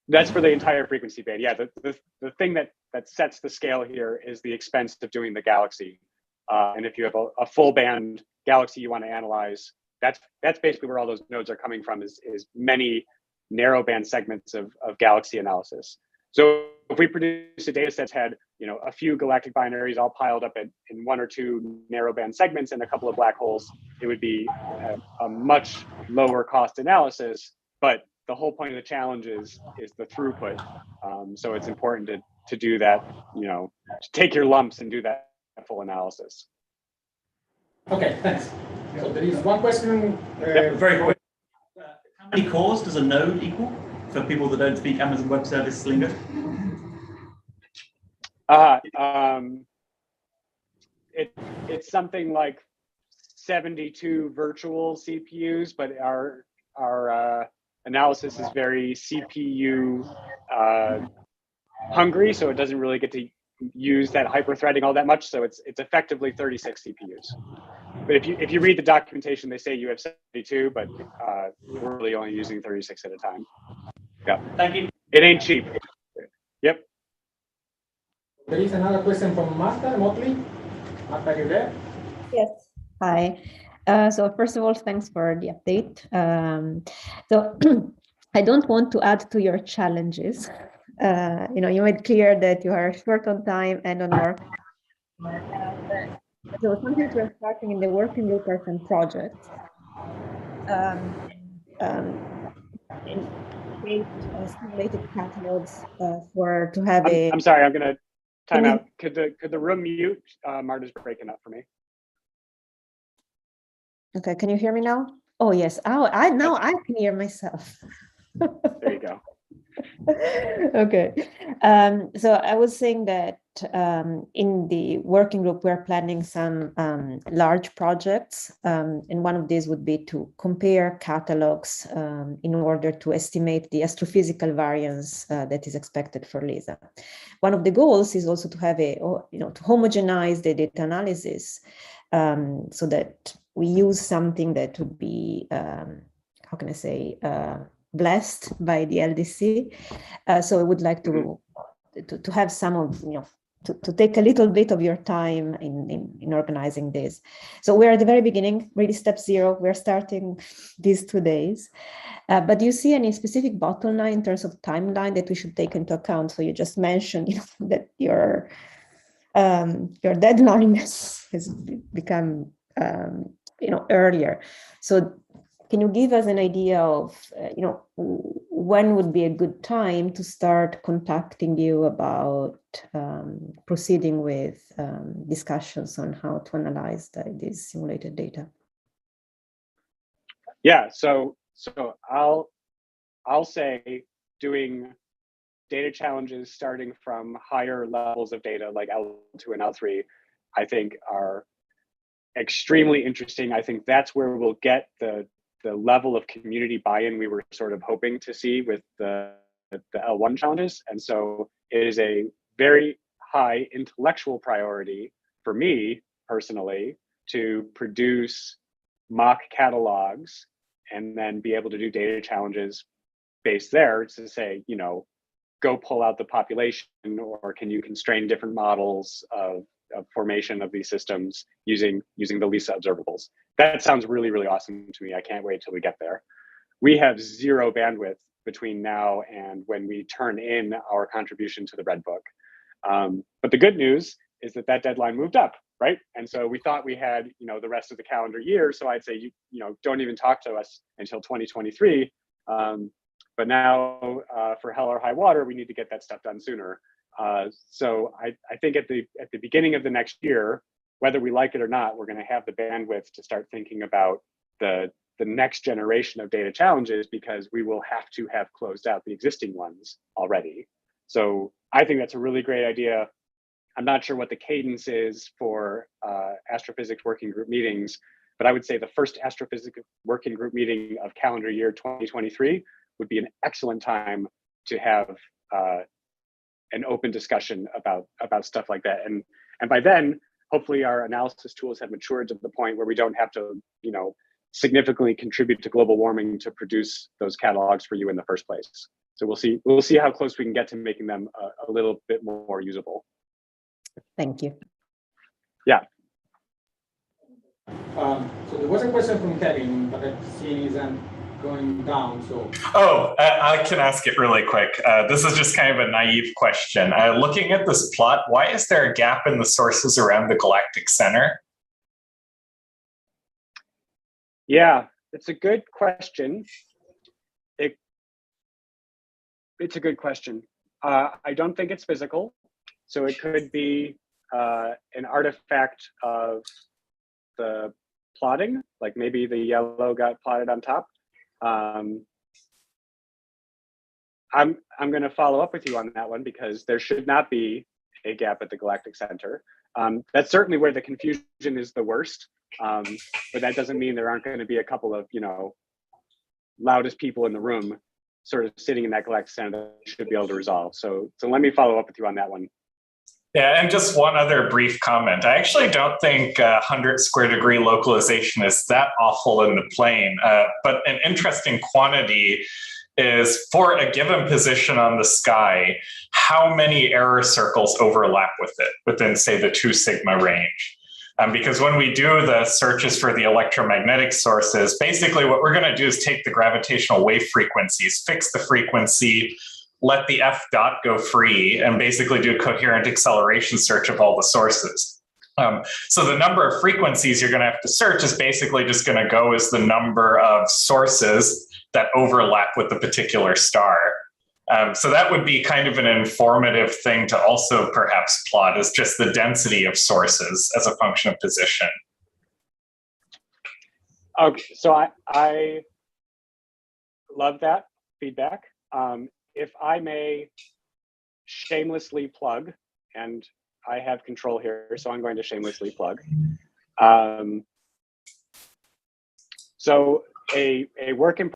That's for the entire frequency band. Yeah, the thing that sets the scale here is the expense of doing the galaxy. And if you have a full band galaxy you want to analyze, that's basically where all those nodes are coming from, is many narrow band segments of galaxy analysis. So if we produce a data set that had a few galactic binaries all piled up in 1 or 2 narrow band segments and a couple of black holes, it would be a much lower cost analysis. But the whole point of the challenge is the throughput. So it's important to do that, to take your lumps and do that full analysis. Okay, thanks. So there is one question. Very quick. How many cores does a node equal for people that don't speak Amazon Web Service lingo? It's something like 72 virtual CPUs, but our analysis is very CPU hungry, so it doesn't really get to use that hyper-threading all that much. So it's effectively 36 CPUs. But if you read the documentation, they say you have 72, but we're really only using 36 at a time. Yeah. Thank you. It ain't cheap. Yep. There is another question from Martha Motley. Martha, are you there? Yes. Hi. So first of all, thanks for the update. So I don't want to add to your challenges. You made clear that you are short on time and on work. So sometimes we're starting in the working group or some projects. Create simulated catalogs to have I'm sorry, I'm gonna time out. Could the room mute? Marta's breaking up for me. Okay, can you hear me now? Oh yes. Oh, now I can hear myself. There you go. Okay. So I was saying that in the working group, we're planning some large projects. And one of these would be to compare catalogs in order to estimate the astrophysical variance that is expected for LISA. One of the goals is also to have to homogenize the data analysis so that we use something that would be, how can I say, blessed by the LDC. So I would like to have some of to take a little bit of your time in organizing this. So we're at the very beginning, really step zero. We're starting these 2 days. But do you see any specific bottleneck in terms of timeline that we should take into account? So you just mentioned, that your deadline has become, earlier. So can you give us an idea of, when would be a good time to start contacting you about proceeding with discussions on how to analyze this simulated data? Yeah, so I'll say doing data challenges starting from higher levels of data like L2 and L3, I think are extremely interesting. I think that's where we'll get the level of community buy-in we were sort of hoping to see with the L1 challenges. And so it is a very high intellectual priority for me personally to produce mock catalogs and then be able to do data challenges based there to say, go pull out the population, or can you constrain different models of formation of these systems using the LISA observables. That sounds really, really awesome to me. I can't wait till we get there. We have zero bandwidth between now and when we turn in our contribution to the Red Book. But the good news is that deadline moved up, right? And so we thought we had, the rest of the calendar year. So I'd say, don't even talk to us until 2023. But now for hell or high water, we need to get that stuff done sooner. So I think at the beginning of the next year, whether we like it or not, we're going to have the bandwidth to start thinking about the next generation of data challenges, because we will have to have closed out the existing ones already. So I think that's a really great idea. I'm not sure what the cadence is for astrophysics working group meetings, but I would say the first astrophysics working group meeting of calendar year 2023 would be an excellent time to have an open discussion about stuff like that. And by then, hopefully our analysis tools have matured to the point where we don't have to, significantly contribute to global warming to produce those catalogs for you in the first place. So we'll see how close we can get to making them a little bit more usable. Thank you. Yeah. So there was a question from Kevin, but I've seen his hand going down. So. Oh, I can ask it really quick. This is just kind of a naive question. Looking at this plot, why is there a gap in the sources around the galactic center? Yeah, it's a good question. It's a good question. I don't think it's physical. So it could be an artifact of the plotting, like maybe the yellow got plotted on top. I'm going to follow up with you on that one, because there should not be a gap at the galactic center. That's certainly where the confusion is the worst. But that doesn't mean there aren't going to be a couple of, loudest people in the room sort of sitting in that galactic center that should be able to resolve. So let me follow up with you on that one. Yeah, and just one other brief comment. I actually don't think 100 square degree localization is that awful in the plane, but an interesting quantity is for a given position on the sky, how many error circles overlap with it within, say, the 2 sigma range. Because when we do the searches for the electromagnetic sources, basically what we're going to do is take the gravitational wave frequencies, fix the frequency, let the F dot go free, and basically do a coherent acceleration search of all the sources. So the number of frequencies you're going to have to search is basically just going to go as the number of sources that overlap with the particular star. So that would be kind of an informative thing to also perhaps plot, is just the density of sources as a function of position. Okay, so I love that feedback. If I may shamelessly plug, and I have control here, so I'm going to shamelessly plug. So a work in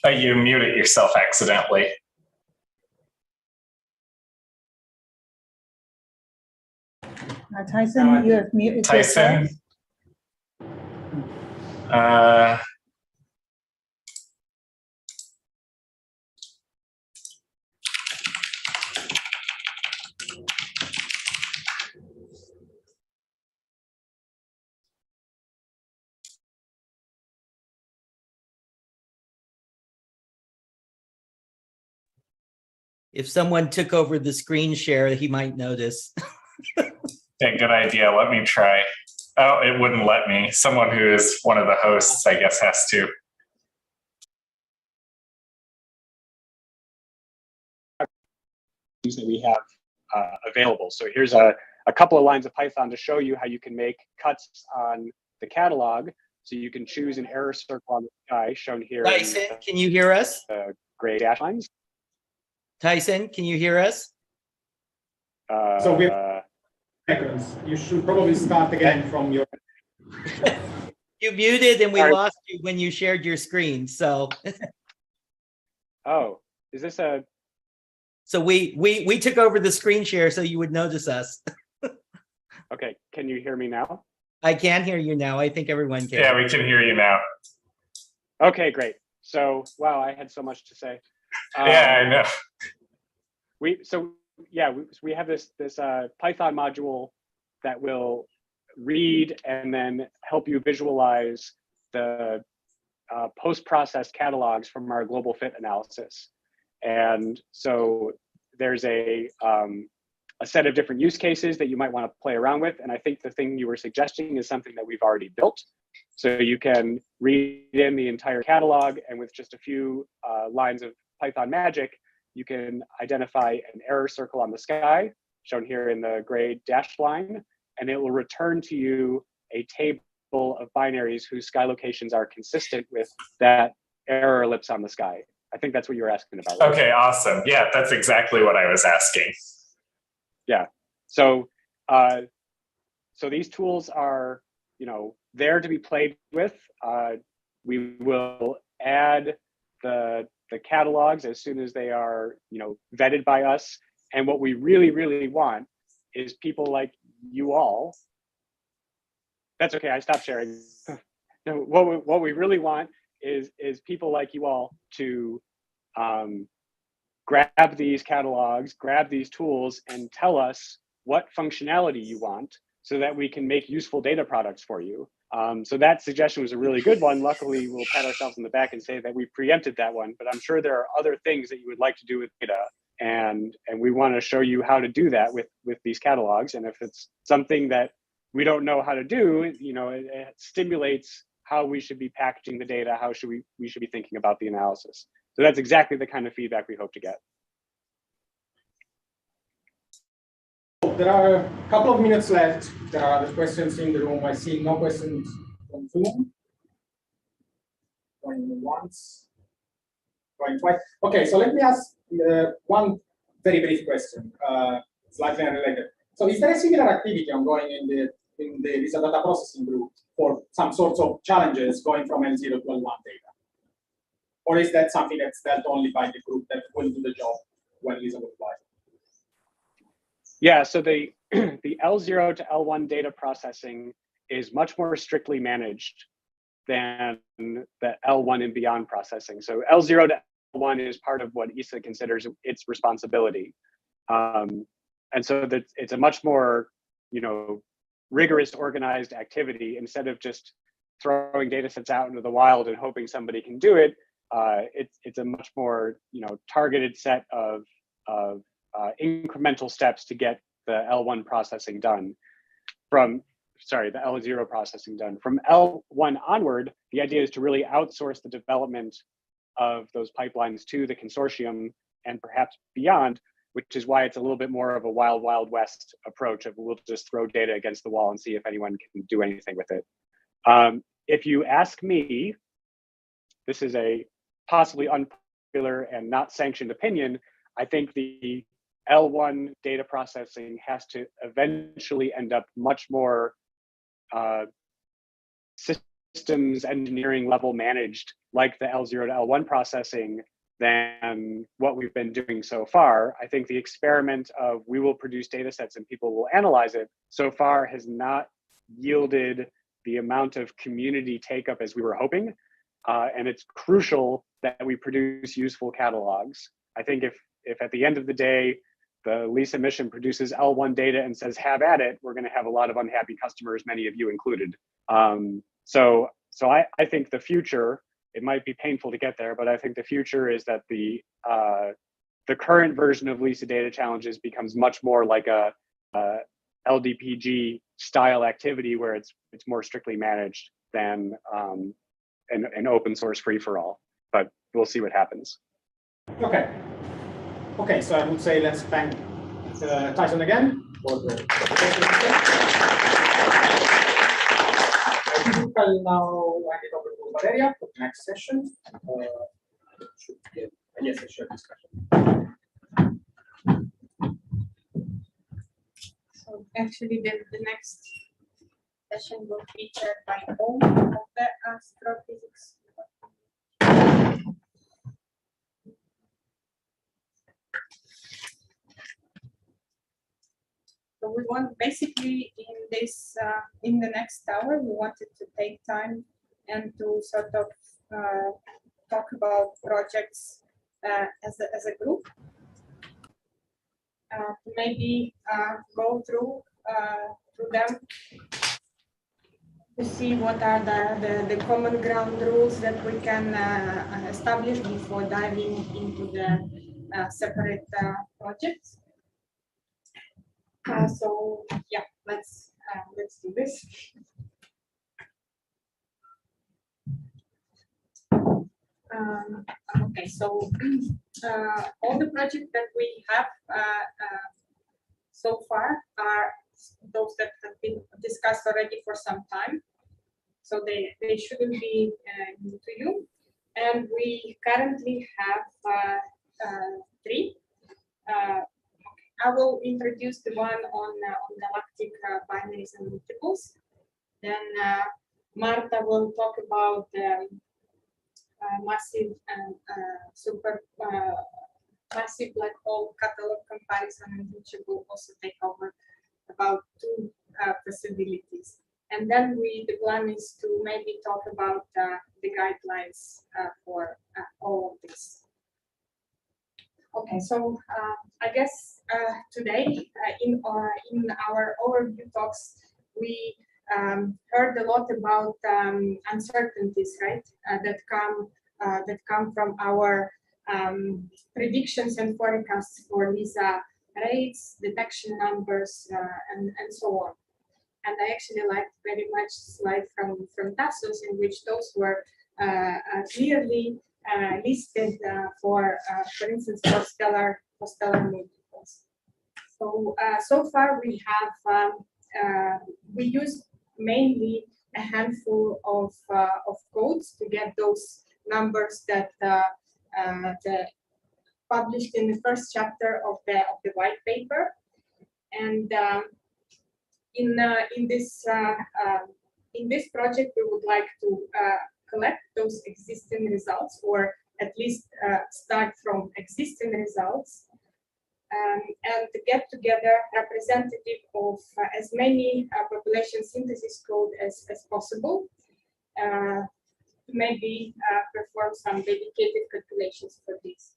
You muted yourself accidentally. Tyson, you have muted Tyson. If someone took over the screen share, he might notice. Yeah, good idea. Let me try. Oh, it wouldn't let me. Someone who is one of the hosts, I guess, has to. That we have available. So here's a couple of lines of Python to show you how you can make cuts on the catalog. So you can choose an error circle on the sky, shown here. Tyson, can you hear us? Gray dash lines. Tyson, can you hear us? So we seconds. You should probably start again from your. You muted and we Sorry. lost you when you shared your screen. So. Oh, is this a? So we took over the screen share so you would notice us. Okay, can you hear me now? I can hear you now. I think everyone can. Yeah, we can hear you now. Okay, great. So, wow, I had so much to say. Yeah, I know. We have this Python module that will read and then help you visualize the post-processed catalogs from our global fit analysis. And so there's a set of different use cases that you might want to play around with. And I think the thing you were suggesting is something that we've already built. So you can read in the entire catalog, and with just a few lines of Python magic, you can identify an error circle on the sky, shown here in the gray dashed line, and it will return to you a table of binaries whose sky locations are consistent with that error ellipse on the sky. I think that's what you were asking about. Right? Okay, awesome. Yeah, that's exactly what I was asking. Yeah. So, so these tools are, there to be played with. We will add the catalogs as soon as they are, vetted by us. And what we really, really want is people like you all. That's okay. I stopped sharing. No, what we really want is people like you all to grab these catalogs, grab these tools, and tell us what functionality you want so that we can make useful data products for you. So that suggestion was a really good one. Luckily, we'll pat ourselves on the back and say that we preempted that one, but I'm sure there are other things that you would like to do with data. And we want to show you how to do that with these catalogs. And if it's something that we don't know how to do, it stimulates how we should be packaging the data, how we should be thinking about the analysis. So that's exactly the kind of feedback we hope to get. There are a couple of minutes left. There are other questions in the room. I see no questions from Zoom. Going once, going twice. Okay, so let me ask one very brief question, slightly unrelated. So is there a similar activity ongoing in the visa data processing group for some sorts of challenges going from L0 to L1 data? Or is that something that's dealt only by the group that will do the job when Lisa will apply? Yeah, so the L0 to L1 data processing is much more strictly managed than the L1 and beyond processing. So L0 to L1 is part of what ISA considers its responsibility. And so that it's a much more, rigorous, organized activity. Instead of just throwing data sets out into the wild and hoping somebody can do it, it's a much more, targeted set of incremental steps to get the L1 processing done. The L0 processing done. From L1 onward, the idea is to really outsource the development of those pipelines to the consortium and perhaps beyond, which is why it's a little bit more of a wild, wild west approach of we'll just throw data against the wall and see if anyone can do anything with it. If you ask me, this is a possibly unpopular and not sanctioned opinion, I think the L1 data processing has to eventually end up much more systems engineering level managed like the L0 to L1 processing than what we've been doing so far. I think the experiment of we will produce data sets and people will analyze it so far has not yielded the amount of community take up as we were hoping. And it's crucial that we produce useful catalogs. I think if at the end of the day, the Lisa mission produces L1 data and says, have at it, we're going to have a lot of unhappy customers, many of you included. So I think the future, it might be painful to get there, but I think the future is that the the current version of Lisa Data Challenges becomes much more like a LDPG style activity where it's more strictly managed than an open source free for all. But we'll see what happens. Okay. Okay, so I would say let's thank Tyson again for the I think I'll now hand it over to Valeria for the next session. Yes, a short discussion. So actually, the next session will feature by all of the astrophysics. So we want basically in this in the next hour, we wanted to take time and to sort of talk about projects as a group. To maybe go through them to see what are the common ground rules that we can establish before diving into the separate projects. So yeah, let's do this. Okay, so all the projects that we have so far are those that have been discussed already for some time. So they shouldn't be new to you. And we currently have 3. I will introduce the one on galactic binaries and multiples. Then Marta will talk about massive and massive black hole catalog comparison, and which will also take over about 2 possibilities. And then the plan is to maybe talk about the guidelines for all of this. Okay, so I guess today in our overview talks, we heard a lot about uncertainties, right? That come from our predictions and forecasts for LISA rates, detection numbers, and so on. And I actually liked very much the slide from Tassos, in which those were clearly listed for instance, for stellar multiples. So so far we have we use mainly a handful of codes to get those numbers that published in the first chapter of the white paper, and in this project we would like to collect those existing results, or at least start from existing results, and to get together representative of as many population synthesis code as possible, to maybe perform some dedicated calculations for this.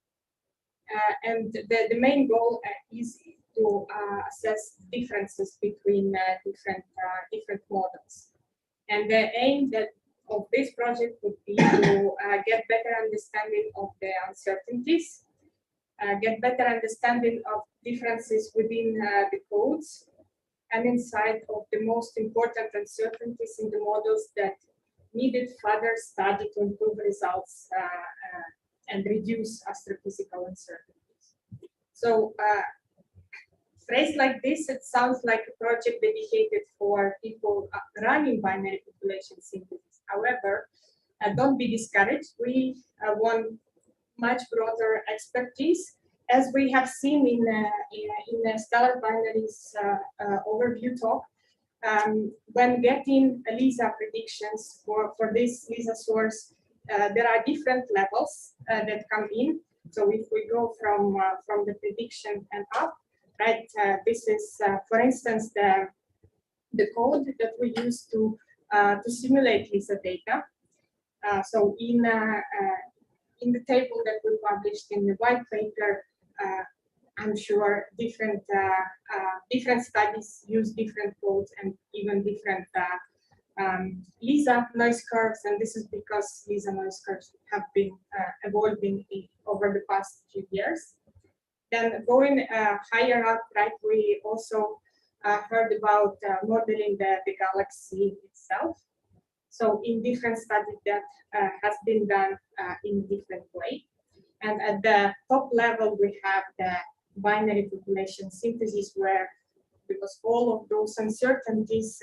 And the main goal is to assess differences between different models. And the aim of this project would be to get better understanding of the uncertainties, get better understanding of differences within the codes, and insight of the most important uncertainties in the models that needed further study to improve results and reduce astrophysical uncertainties. So phrased like this, it sounds like a project dedicated for people running binary population synthesis. However, don't be discouraged. We want much broader expertise, as we have seen in the stellar binaries overview talk. When getting LISA predictions for this LISA source, there are different levels that come in. So if we go from the prediction and up, right? This is, for instance, the code that we use to simulate LISA data. So in the table that we published in the white paper, I'm sure different studies use different codes and even different LISA noise curves, and this is because LISA noise curves have been evolving over the past few years. then going higher up, right, we also heard about modeling the galaxy itself. So in different studies that has been done in different way. And at the top level, we have the binary population synthesis where, because all of those uncertainties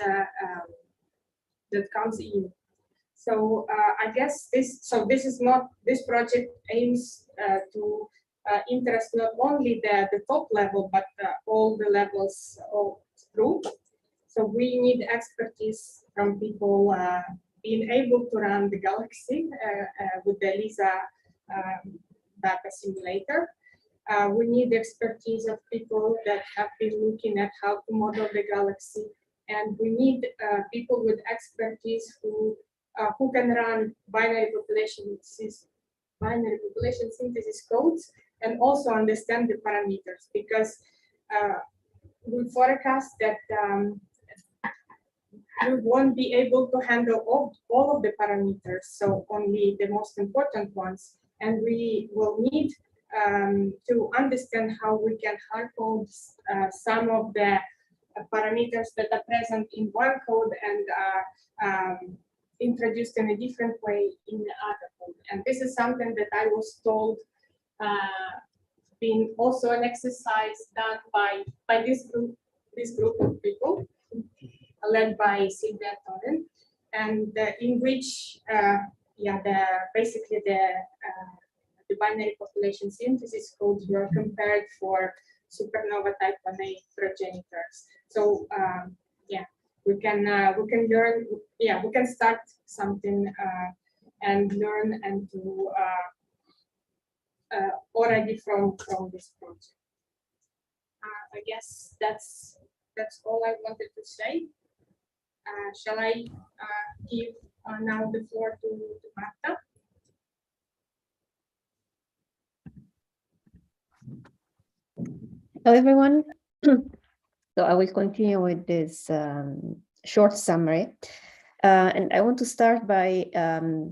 that comes in. So I guess this project aims to interest not only the top level, but all the levels of through. So we need expertise from people being able to run the galaxy with the LISA data simulator. We need expertise of people that have been looking at how to model the galaxy, and we need people with expertise who can run binary population synthesis codes and also understand the parameters, because we forecast that we won't be able to handle all of the parameters, so only the most important ones, and we will need to understand how we can hard-code some of the parameters that are present in one code and introduced in a different way in the other code. And this is something that I was told being also an exercise done by this group of people, led by Sylvia Torren, and in which basically the binary population synthesis codes were compared for supernova type 1a progenitors. So we can learn, we can start something and learn and do already from this project. I guess that's all I wanted to say. Shall I give now the floor to Marta? Hello, everyone. So I will continue with this short summary. And I want to start by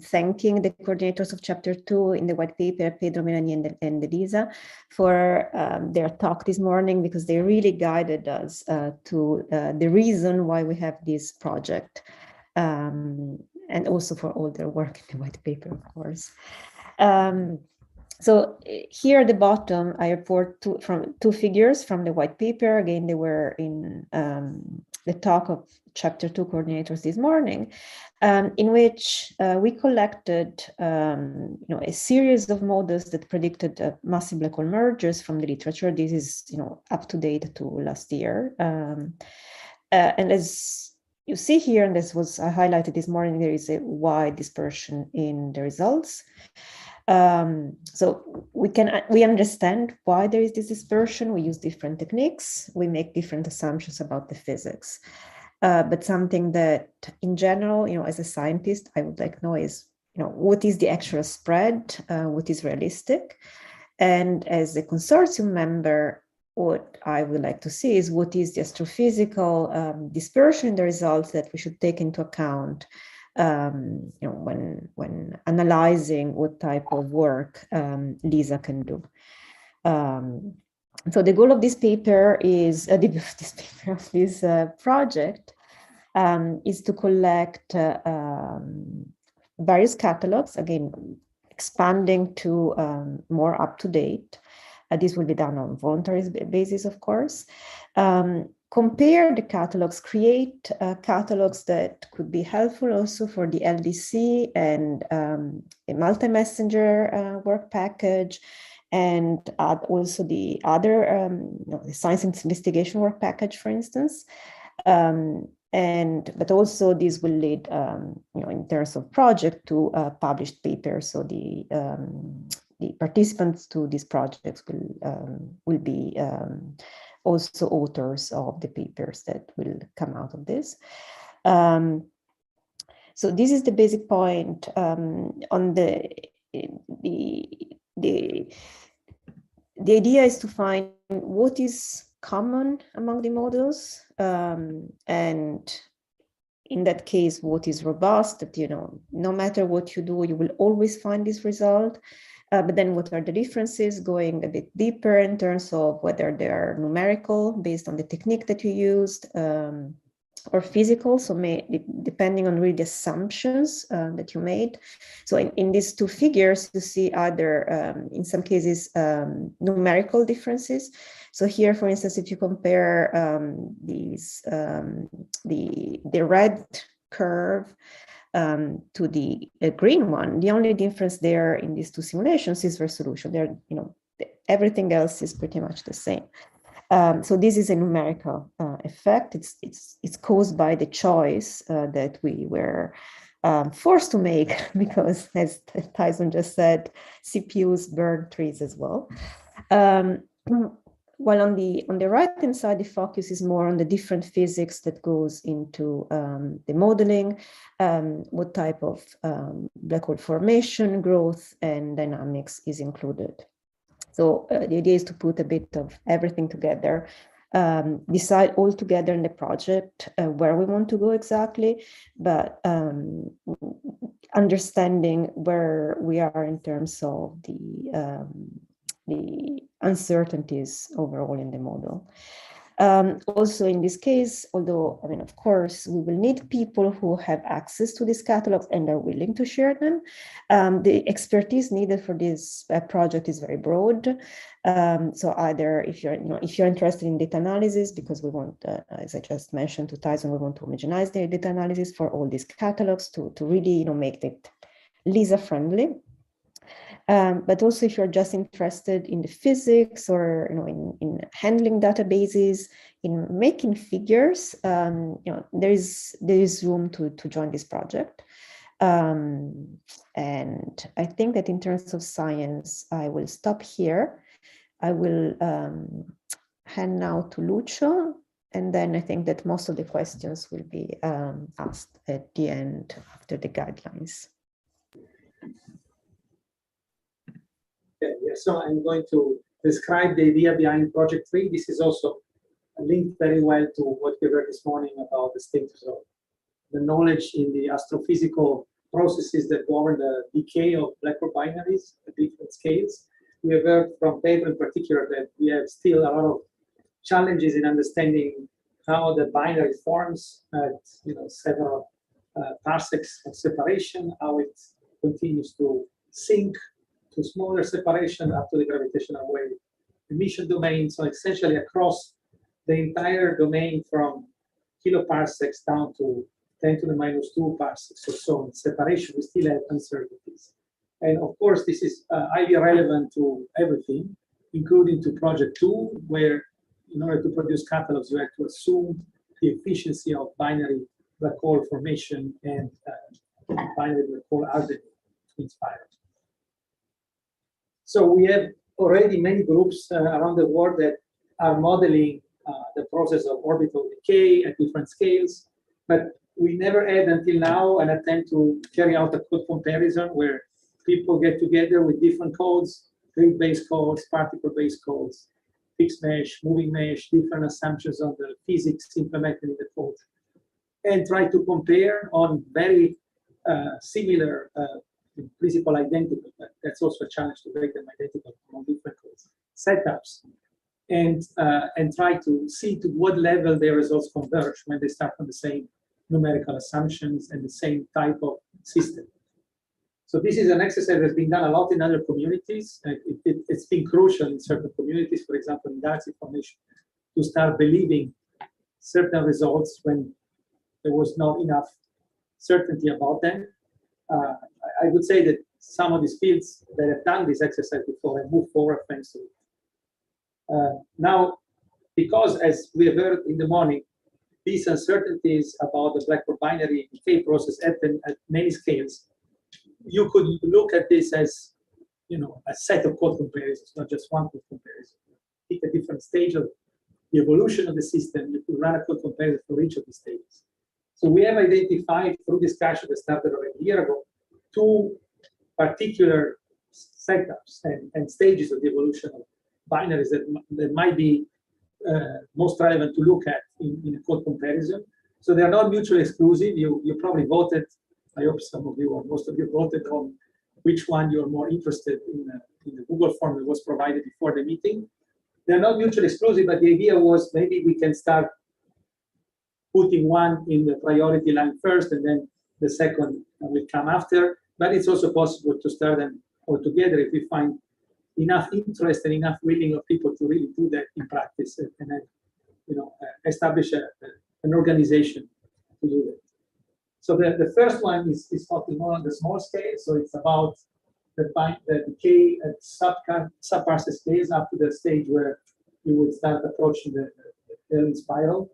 thanking the coordinators of Chapter 2 in the white paper, Pedro, Melanie, and Elisa, for their talk this morning, because they really guided us to the reason why we have this project, and also for all their work in the white paper, of course. So here at the bottom, I report two figures from the white paper. Again, they were in the talk of Chapter 2 coordinators this morning, in which we collected a series of models that predicted massive black hole mergers from the literature. This is up to date to last year. And as you see here, and this was highlighted this morning, there is a wide dispersion in the results. So we understand why there is this dispersion. We use different techniques. We make different assumptions about the physics. But something that, in general, as a scientist, I would like to know is, what is the actual spread? What is realistic? And as a consortium member, what I would like to see is what is the astrophysical dispersion in the results that we should take into account when analyzing what type of work LISA can do. So the goal of this paper is, this project is to collect various catalogs, again, expanding to more up-to-date. This will be done on voluntary basis, of course. Compare the catalogs, create catalogs that could be helpful also for the LDC and a multi-messenger work package, and also the other the science investigation work package, for instance. But also this will lead, in terms of project, to published papers. So the participants to these projects will be also authors of the papers that will come out of this. So this is the basic point. On the idea is to find what is common among the models, and in that case, what is robust, that no matter what you do, you will always find this result. But then what are the differences, going a bit deeper in terms of whether they are numerical based on the technique that you used, or physical, so depending on really the assumptions that you made. So in these two figures, you see either, in some cases, numerical differences. So here, for instance, if you compare the red curve to the green one, the only difference there in these two simulations is resolution. They're, everything else is pretty much the same. So this is a numerical effect. It's caused by the choice that we were forced to make because, as Tyson just said, CPUs burn trees as well. While on the right-hand side, the focus is more on the different physics that goes into the modeling, what type of black hole formation, growth, and dynamics is included. So the idea is to put a bit of everything together, decide all together in the project where we want to go exactly, but understanding where we are in terms of the uncertainties overall in the model. Also in this case, although, I mean, of course, we will need people who have access to these catalogs and are willing to share them. The expertise needed for this project is very broad. So either if you're interested in data analysis, because we want, as I just mentioned to Tyson, we want to homogenize the data analysis for all these catalogs to really, make it LISA friendly. But also if you're just interested in the physics or in handling databases, in making figures, there is room to join this project. And I think that in terms of science, I will stop here. I will hand now to Lucio, and then I think that most of the questions will be asked at the end after the guidelines. Okay, yeah, so I'm going to describe the idea behind Project 3. This is also linked very well to what we heard this morning about the status of the knowledge in the astrophysical processes that govern the decay of black hole binaries at different scales. We have heard from Pedro in particular that we have still a lot of challenges in understanding how the binary forms at several parsecs of separation, how it continues to sink to smaller separation up to the gravitational wave emission domain. So essentially across the entire domain from kiloparsecs down to 10 to the minus 2 parsecs or so in separation, we still have uncertainties. And of course, this is highly relevant to everything, including to Project 2, where in order to produce catalogs, you have to assume the efficiency of binary black hole formation and binary black hole albany to inspire. So we have already many groups around the world that are modeling the process of orbital decay at different scales, but we never had until now an attempt to carry out a code comparison where people get together with different codes, grid-based codes, particle-based codes, fixed mesh, moving mesh, different assumptions on the physics implemented in the code, and try to compare on very similar, in principle identical, but that's also a challenge to make them identical on different codes, setups, and try to see to what level their results converge when they start from the same numerical assumptions and the same type of system. So this is an exercise that's been done a lot in other communities. It's been crucial in certain communities, for example, in galaxy formation, to start believing certain results when there was not enough certainty about them. I would say that some of these fields that have done this exercise before have moved forward thanks to it. Now, because as we have heard in the morning, these uncertainties about the black hole binary decay process at many scales, you could look at this as a set of code comparisons, not just one code comparison. Pick a different stage of the evolution of the system, you could run a code comparison for each of the stages. So we have identified through discussion that started already a year ago, two particular setups and stages of the evolution of binaries that might be most relevant to look at in a code comparison. So they are not mutually exclusive. You probably voted, I hope some of you or most of you voted on which one you're more interested in the Google form that was provided before the meeting. They're not mutually exclusive, but the idea was maybe we can start putting one in the priority line first, and then the second will come after. But it's also possible to start them all together if we find enough interest and enough willing of people to really do that in practice, and then establish an organization to do that. So the first one is talking more on the small scale. So it's about the decay at sub-parsec scales up to the stage where you would start approaching the early spiral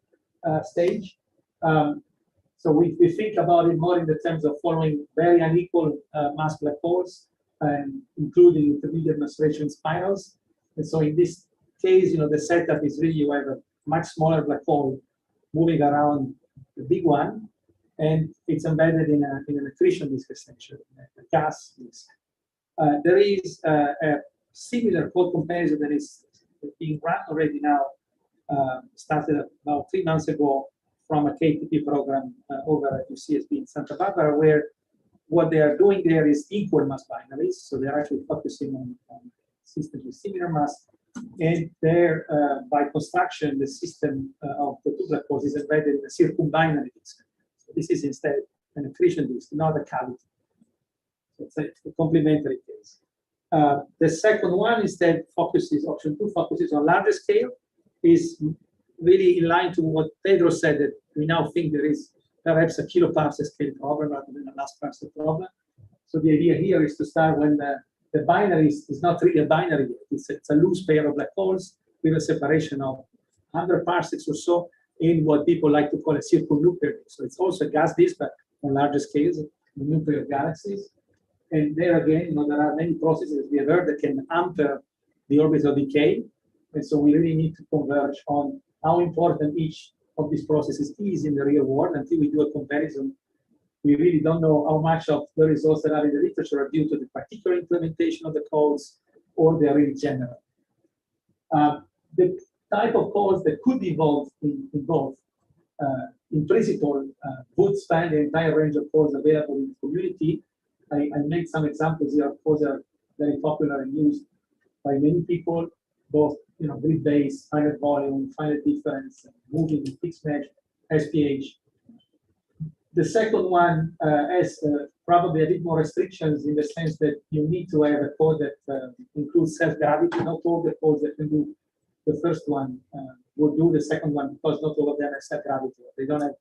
stage. So we think about it more in the terms of following very unequal mass black holes, including intermediate maceration spirals. And so in this case, the setup is really you have a much smaller black hole moving around the big one, and it's embedded in an accretion disk, essentially, a gas disk. There is a similar code comparison that is being run already now, started about 3 months ago from a KTP program over at UCSB in Santa Barbara, where what they are doing there is equal mass binaries. So they're actually focusing on systems with similar mass. And there, by construction, the system of the two black holes is embedded in a circumbinary disk. So this is instead an accretion disk, not a cavity. So it's a complementary case. The second one instead focuses, option 2 focuses on larger scale, is really in line to what Pedro said, that we now think there is perhaps a kiloparsec scale problem rather than a last parsec problem. So the idea here is to start when the binary is not really a binary yet. It's a loose pair of black holes with a separation of 100 parsecs or so in what people like to call a circumnuclear disk. So it's also a gas disk, but on larger scales, nuclear galaxies. And there again, there are many processes we have heard that can hamper the orbital decay. And so we really need to converge on how important each of these processes is in the real world. Until we do a comparison, we really don't know how much of the results that are in the literature are due to the particular implementation of the codes, or they are really general. The type of codes that could evolve in both, in principle, would span the entire range of codes available in the community. I made some examples here of codes that are very popular and used by many people, both grid-based, finite volume, finite difference, moving, fixed mesh, SPH. The second one has probably a bit more restrictions in the sense that you need to have a code that includes self-gravity. Not all the codes that can do the first one will do the second one, because not all of them have self-gravity. They don't have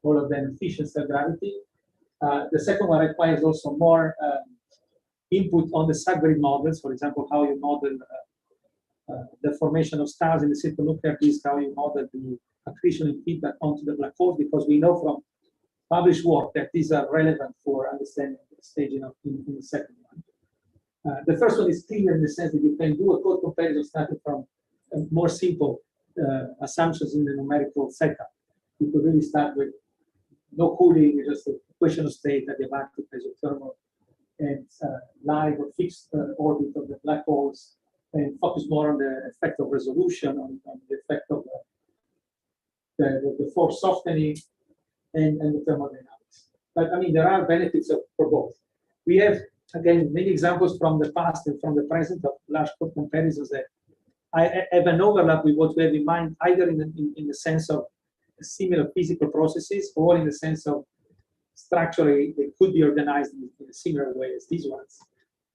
all of them efficient self-gravity. The second one requires also more input on the subgrid models. For example, how you model the formation of stars in the circumnuclear disk, how you model the accretion and feedback onto the black holes, because we know from published work that these are relevant for understanding the staging in the second one. The first one is cleaner in the sense that you can do a code comparison starting from more simple assumptions in the numerical setup. You could really start with no cooling, just a equation of state at the diabatic isothermal and live or fixed orbit of the black holes, and focus more on the effect of resolution, on the effect of the force softening and the thermodynamics. But I mean, there are benefits for both. We have, again, many examples from the past and from the present of large code comparisons that I have an overlap with what we have in mind, either in the sense of similar physical processes, or in the sense of structurally they could be organized in a similar way as these ones.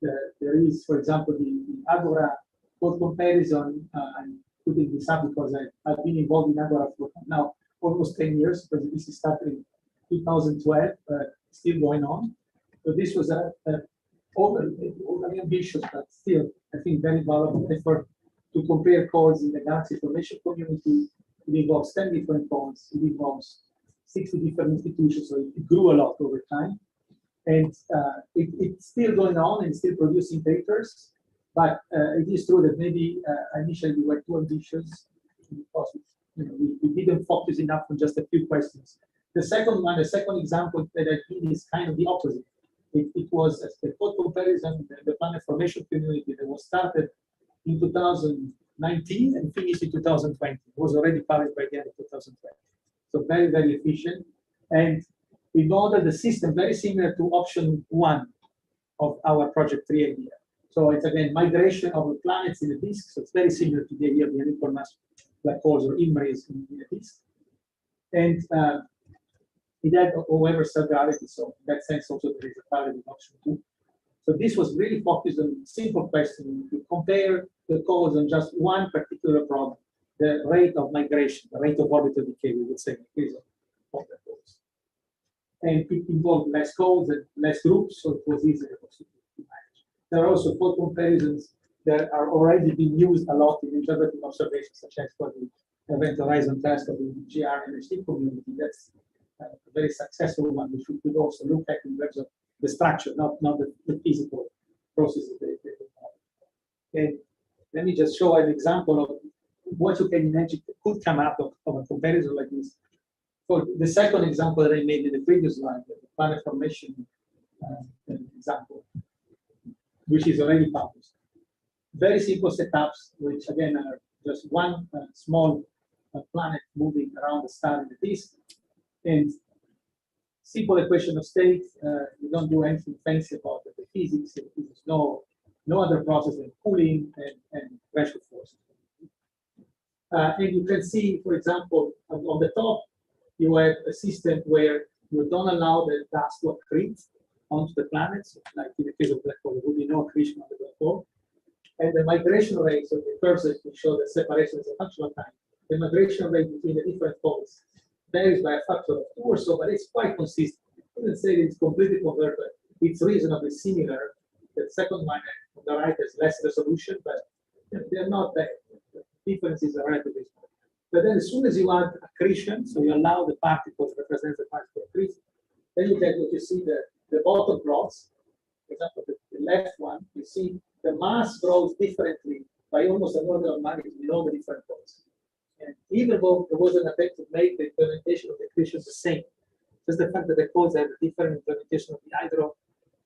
There is, for example, the Agora code comparison. I'm putting this up because I've been involved in Agora for now almost 10 years, because this is started in 2012, still going on. So this was overly ambitious, but still, I think, very valuable effort to compare codes in the galaxy formation community. It involves 10 different codes. It involves 60 different institutions, so it grew a lot over time. And it's still going on and still producing papers, but it is true that maybe initially we were too ambitious because we didn't focus enough on just a few questions. The second example that I think is kind of the opposite. It was a code comparison, the planet formation community that was started in 2019 and finished in 2020. It was already published by the end of 2020. So very, very efficient. And we modeled the system very similar to option 1 of our project 3 idea. So it's again migration of the planets in a disk. So it's very similar to the idea of the unequal mass black holes or IMRAs in a disk. And it had, however, subgravity. So in that sense, also there is a gravity option too. So this was really focused on simple question to compare the codes on just one particular problem, the rate of migration, the rate of orbital decay, we would say, increase of the codes. And it involved less codes and less groups, so it was easier to manage. There are also code comparisons that are already being used a lot in interpretive observations, such as for the event horizon test of the GR and HT community. That's a very successful one, which we could also look at in terms of the structure, not the physical processes. And let me just show an example of what you can imagine could come out of a comparison like this. For the second example that I made in the previous slide, the planet formation example, which is already published. Very simple setups, which again are just one small planet moving around the star in the disk, and simple equation of state. You don't do anything fancy about the physics. There's no other process than cooling and pressure force. And you can see, for example, on the top, you have a system where you don't allow the dust to accrete onto the planets, like in the case of black hole, there would be no accretion on the black hole. And the migration rate, so the first to show the separation as a function of time, the migration rate between the different poles varies by a factor of 2 or so, but it's quite consistent. I wouldn't say it's completely convergent, but it's reasonably similar. The second one on the right has less resolution, but they're not bad. The differences are relatively small. But then as soon as you add accretion, so you allow the particles to represent the particle accretion, then you get what you see the bottom plots. For example, the left one, you see the mass grows differently by almost an order of magnitude in all the different poles. And even though there was an attempt to make the implementation of the accretion the same, just the fact that the codes have a different implementation of the hydro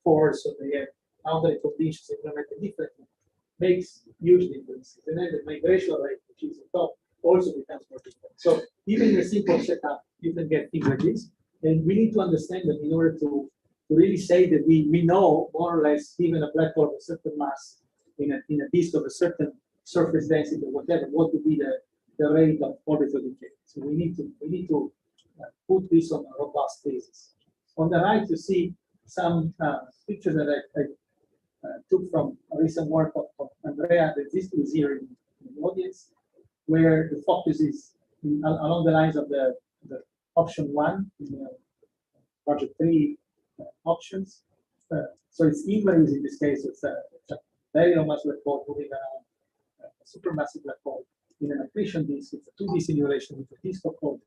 force, so they have boundary conditions implemented differently, makes huge differences. And then the migration rate, which is on top, also becomes more different. So even in a simple setup, you can get things like this. And we need to understand that in order to really say that we know more or less, given a black hole of a certain mass in a disk of a certain surface density or whatever, what would be the rate of orbital decay. So we need to put this on a robust basis. On the right, you see some pictures that I took from a recent work of Andrea that is here in the audience, where the focus is along the lines of the option 1 in the project 3 options. So it's IMRAs in this case. It's a very low mass black hole moving around a supermassive black hole in an accretion disk. It's a 2D simulation with a disk of code.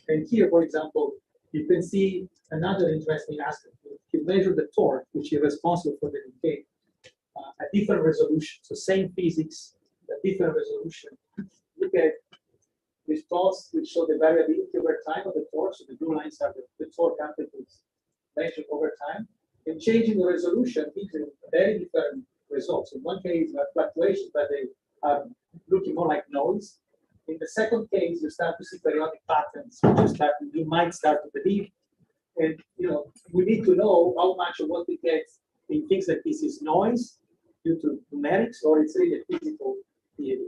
And here, for example, you can see another interesting aspect. You measure the torque, which is responsible for the decay, at different resolution. So same physics, a different resolution. Look at these plots which show the variability over time of the torque. So the blue lines are the torque amplitudes measured over time. And changing the resolution gives you very different results. In one case, you have fluctuations, but they are looking more like noise. In the second case, you start to see periodic patterns, which you might start to believe. And we need to know how much of what we get in things like this is noise due to numerics, or it's really a physical theory.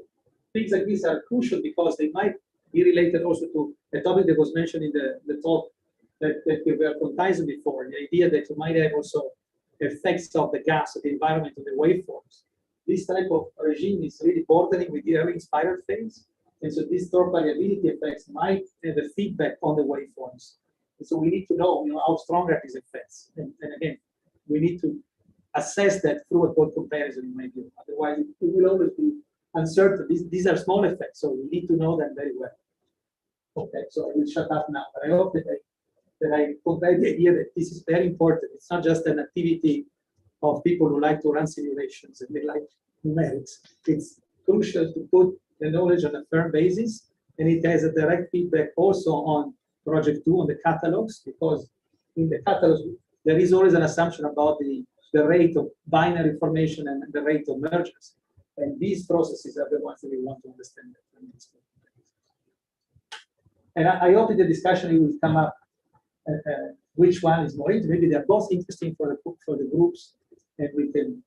Things like these are crucial because they might be related also to a topic that was mentioned in the talk that we were quantizing before, the idea that you might have also effects of the gas of the environment on the waveforms. This type of regime is really bordering with the early inspired phase. And so these torque variability effects might have a feedback on the waveforms. And so we need to know, how strong are these effects. And again, we need to assess that through a code comparison in my view. Otherwise, it will always be uncertain. These are small effects, so we need to know them very well. Okay, so I will shut up now. But I hope that I convey the idea that this is very important. It's not just an activity of people who like to run simulations and they like numerics. It's crucial to put the knowledge on a firm basis, and it has a direct feedback also on project 2 on the catalogs, because in the catalogs there is always an assumption about the rate of binary formation and the rate of mergers, and these processes are the ones that we want to understand. And I hope in the discussion it will come up which one is more interesting. Maybe they're both interesting for the groups, and we can,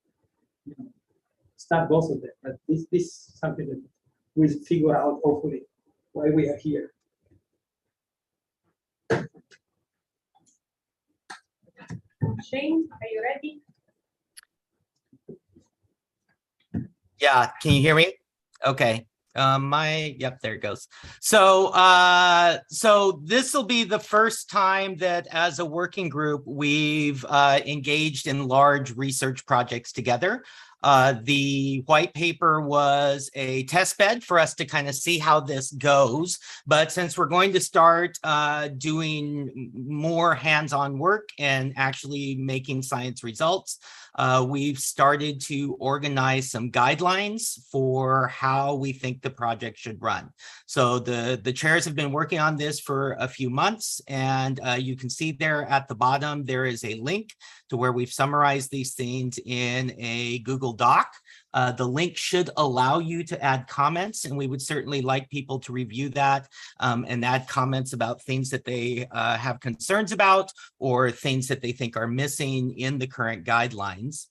you know, start both of them. But this is something that we'll figure out hopefully why we are here. Shane, are you ready? Yeah, can you hear me? Okay. Yep, there it goes. So so this will be the first time that as a working group we've engaged in large research projects together. The white paper was a test bed for us to kind of see how this goes. But since we're going to start doing more hands-on work and actually making science results, we've started to organize some guidelines for how we think the project should run. So the chairs have been working on this for a few months, and you can see there at the bottom, there is a link to where we've summarized these things in a Google Doc. The link should allow you to add comments, and we would certainly like people to review that and add comments about things that they have concerns about or things that they think are missing in the current guidelines.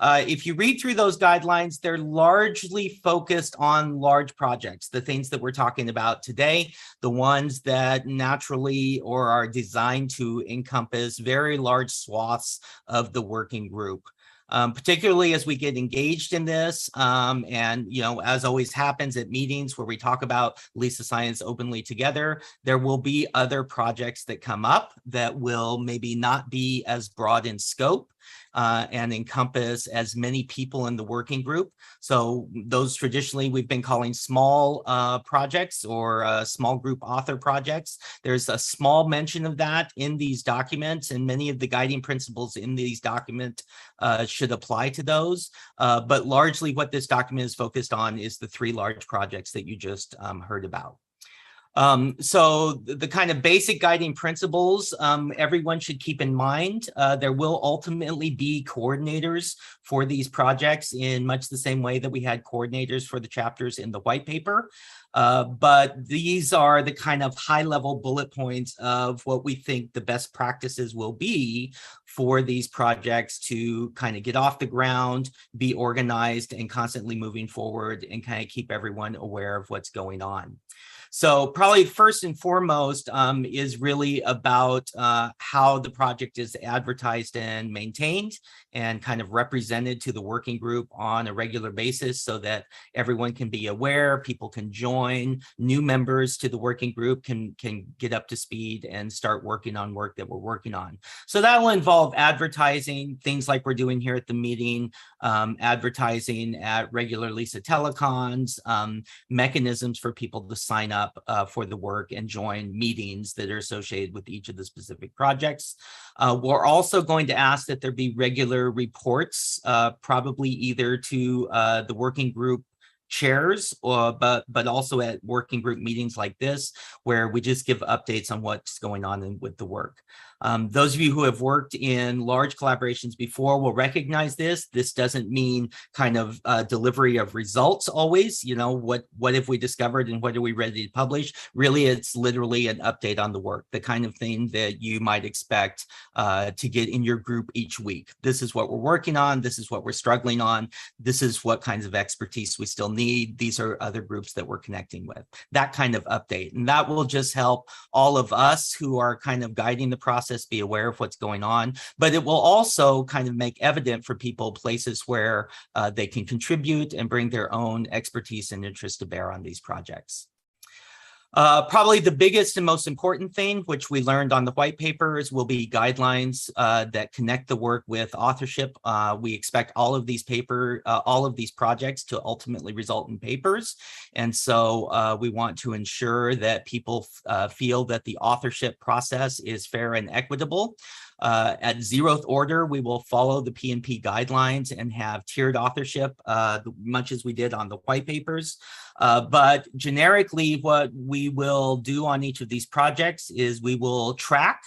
If you read through those guidelines, they're largely focused on large projects, the things that we're talking about today, the ones that naturally or are designed to encompass very large swaths of the working group. Particularly as we get engaged in this, and you know, as always happens at meetings where we talk about LISA science openly together, there will be other projects that come up that will maybe not be as broad in scope and encompass as many people in the working group. So those traditionally we've been calling small projects or small group author projects. There's a small mention of that in these documents, and many of the guiding principles in these documents should apply to those. But largely what this document is focused on is the 3 large projects that you just heard about. So the kind of basic guiding principles everyone should keep in mind. There will ultimately be coordinators for these projects in much the same way that we had coordinators for the chapters in the white paper. But these are the kind of high-level bullet points of what we think the best practices will be for these projects to kind of get off the ground, be organized, and constantly moving forward, and kind of keep everyone aware of what's going on. So probably first and foremost is really about how the project is advertised and maintained and kind of represented to the working group on a regular basis so that everyone can be aware, people can join, new members to the working group can get up to speed and start working on work that we're working on. So that will involve advertising, things like we're doing here at the meeting, advertising at regular LISA telecons, mechanisms for people to sign up for the work and join meetings that are associated with each of the specific projects. We're also going to ask that there be regular reports, probably either to the working group chairs, but also at working group meetings like this, where we just give updates on what's going on with the work. Those of you who have worked in large collaborations before will recognize this. This doesn't mean kind of delivery of results always, you know, what have we discovered and what are we ready to publish? Really, it's literally an update on the work, the kind of thing that you might expect to get in your group each week. This is what we're working on. This is what we're struggling on. This is what kinds of expertise we still need. These are other groups that we're connecting with. That kind of update. And that will just help all of us who are kind of guiding the process be aware of what's going on, but it will also kind of make evident for people places where they can contribute and bring their own expertise and interest to bear on these projects. Probably the biggest and most important thing, which we learned on the white papers, will be guidelines that connect the work with authorship. We expect all of these projects to ultimately result in papers. And so we want to ensure that people feel that the authorship process is fair and equitable. At zeroth order, we will follow the P&P guidelines and have tiered authorship, much as we did on the white papers. But generically, what we will do on each of these projects is we will track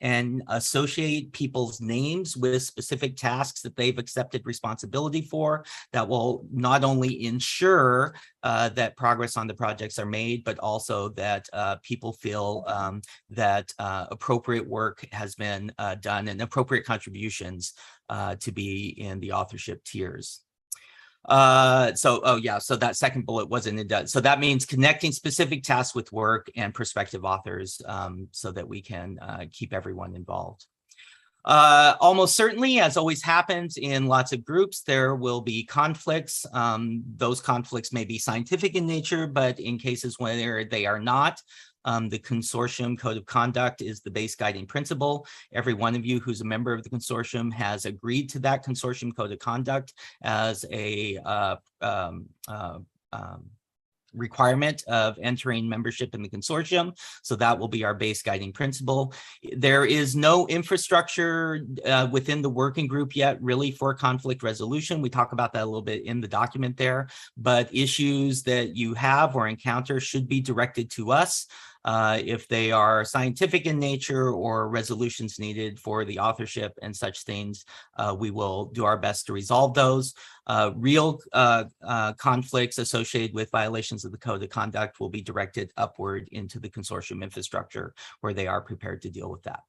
and associate people's names with specific tasks that they've accepted responsibility for. That will not only ensure that progress on the projects are made, but also that people feel that appropriate work has been done and appropriate contributions to be in the authorship tiers. So that second bullet wasn't in done. So that means connecting specific tasks with work and prospective authors so that we can keep everyone involved. Almost certainly, as always happens in lots of groups, there will be conflicts. Those conflicts may be scientific in nature, but in cases where they are not, the consortium code of conduct is the base guiding principle. Every one of you who's a member of the consortium has agreed to that consortium code of conduct as a requirement of entering membership in the consortium. So that will be our base guiding principle. There is no infrastructure within the working group yet really for conflict resolution. We talk about that a little bit in the document there, but issues that you have or encounter should be directed to us. If they are scientific in nature or resolutions needed for the authorship and such things, we will do our best to resolve those. Real conflicts associated with violations of the code of conduct will be directed upward into the consortium infrastructure where they are prepared to deal with that.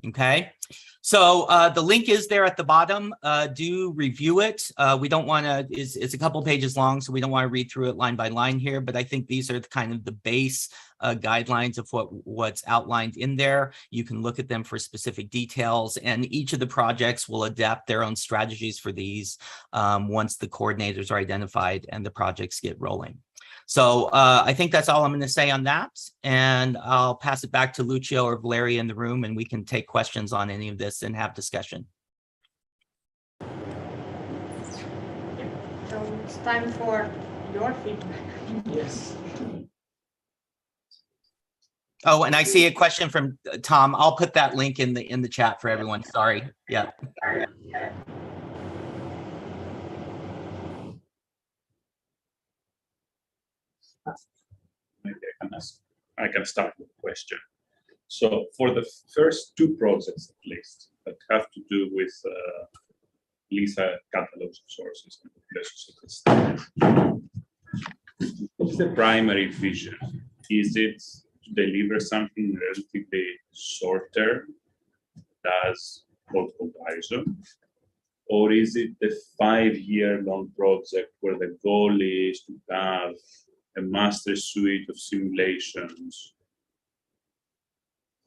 Okay, so the link is there at the bottom. Do review it. We don't want to, it's a couple pages long, so we don't want to read through it line by line here, but I think these are kind of the base guidelines of what's outlined in there. You can look at them for specific details, and each of the projects will adapt their own strategies for these once the coordinators are identified and the projects get rolling. So I think that's all I'm going to say on that. And I'll pass it back to Lucio or Valeria in the room, and we can take questions on any of this and have discussion. So it's time for your feedback. Yes. Oh, and I see a question from Tom. I'll put that link in the chat for everyone. Sorry. Yeah. Maybe I can start with a question. So for the first two projects, at least, that have to do with Lisa catalogs of sources and relationships, what's the primary vision? Is it to deliver something relatively short term, as code comparison? Or is it the 5-year-long project where the goal is to have a master suite of simulations,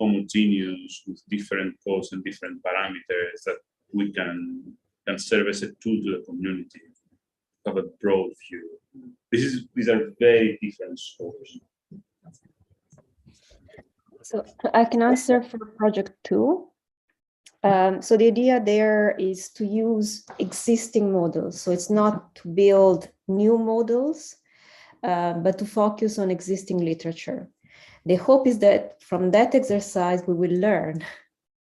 homogeneous with different codes and different parameters that we can serve as a tool to the community, have a broad view? These are very different scopes. So I can answer for project 2. So the idea there is to use existing models. So it's not to build new models, but to focus on existing literature. The hope is that from that exercise, we will learn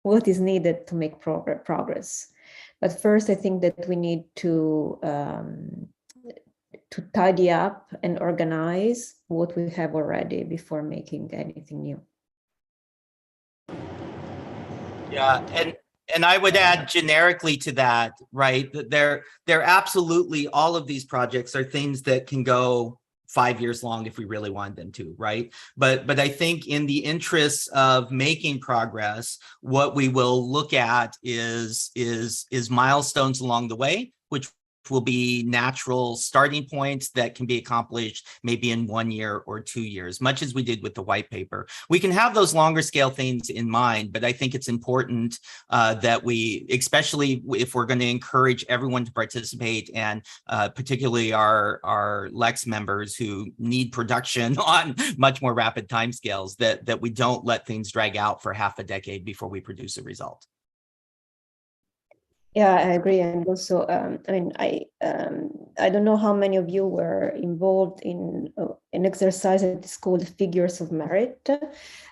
what is needed to make progress. But first, I think that we need to tidy up and organize what we have already before making anything new. Yeah, and I would add generically to that, right? That they're absolutely, all of these projects are things that can go 5 years long if we really wanted them to, right? But I think in the interests of making progress, what we will look at is milestones along the way, which will be natural starting points that can be accomplished maybe in 1 year or 2 years, much as we did with the white paper. We can have those longer scale things in mind, but I think it's important that we, especially if we're going to encourage everyone to participate, and particularly our Lex members who need production on much more rapid timescales, that we don't let things drag out for half a decade before we produce a result. Yeah, I agree. And also, I mean, I don't know how many of you were involved in an exercise that is called Figures of Merit.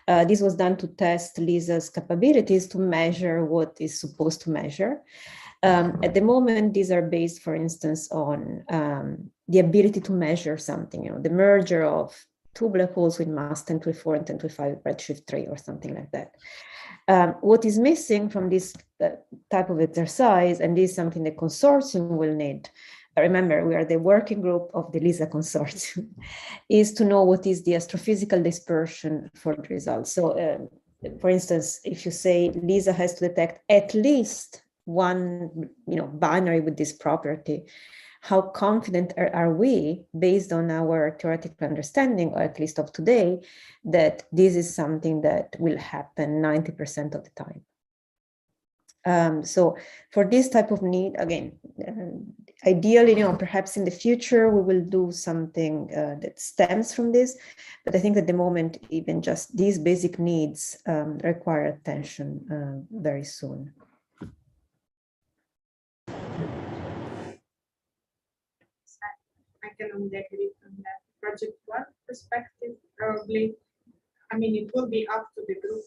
This was done to test Lisa's capabilities to measure what is supposed to measure. At the moment, these are based, for instance, on the ability to measure something, the merger of two black holes with mass 10^4 and 10^5 redshift 3 or something like that. What is missing from this type of exercise, and this is something the consortium will need, remember, we are the working group of the LISA consortium, is to know what is the astrophysical dispersion for the results. So, for instance, if you say LISA has to detect at least one, binary with this property, how confident are we, based on our theoretical understanding, or at least of today, that this is something that will happen 90% of the time? So for this type of need, again, ideally, perhaps in the future, we will do something that stems from this. But I think at the moment, even just these basic needs require attention very soon. I can only agree from that project one perspective. Probably, it will be up to the group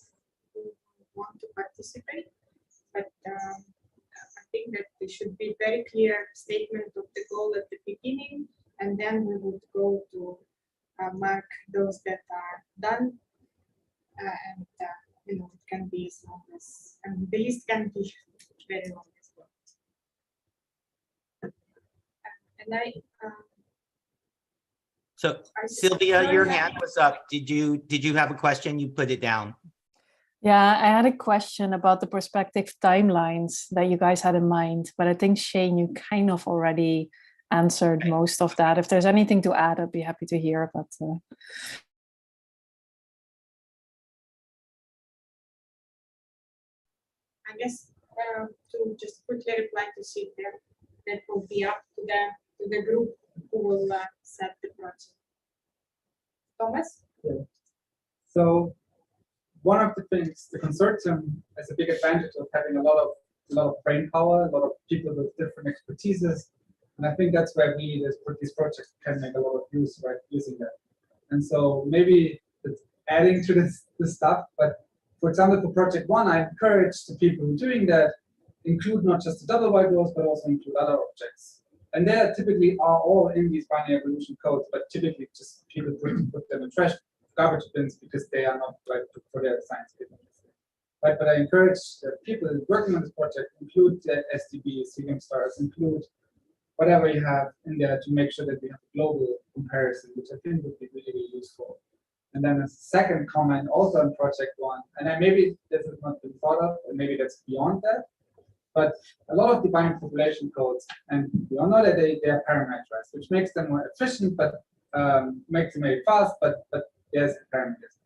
who want to participate, but I think that there should be very clear statement of the goal at the beginning, and then we would go to mark those that are done, and it can be as long as, the list can be very long as well. And So Sylvia, your hand was up. Did you have a question? You put it down. Yeah, I had a question about the perspective timelines that you guys had in mind, but I think Shane, you kind of already answered most of that. If there's anything to add, I'd be happy to hear. But I guess to just quickly reply to Sylvia, that will be up to the group who will set the project. Thomas? Yeah. So one of the things, the consortium has a big advantage of having a lot of brain power, a lot of people with different expertises, and I think that's where we, these projects, can make a lot of use, right, using that. And so maybe it's adding to this stuff, but for example, for project one, I encourage the people who are doing that include not just the double white dwarfs, but also include other objects. And they typically are all in these binary evolution codes, but typically just people put them in trash garbage bins because they are not right for their science business. Right, but I encourage people working on this project include the SDBs, helium stars, include whatever you have in there to make sure that we have a global comparison, which I think would be really, really useful. And then a second comment also on project one, and then maybe this has not been thought of, and maybe that's beyond that, but a lot of the binary population codes, and we all know that they are parameterized, which makes them more efficient, but makes them very fast, but there's parameters.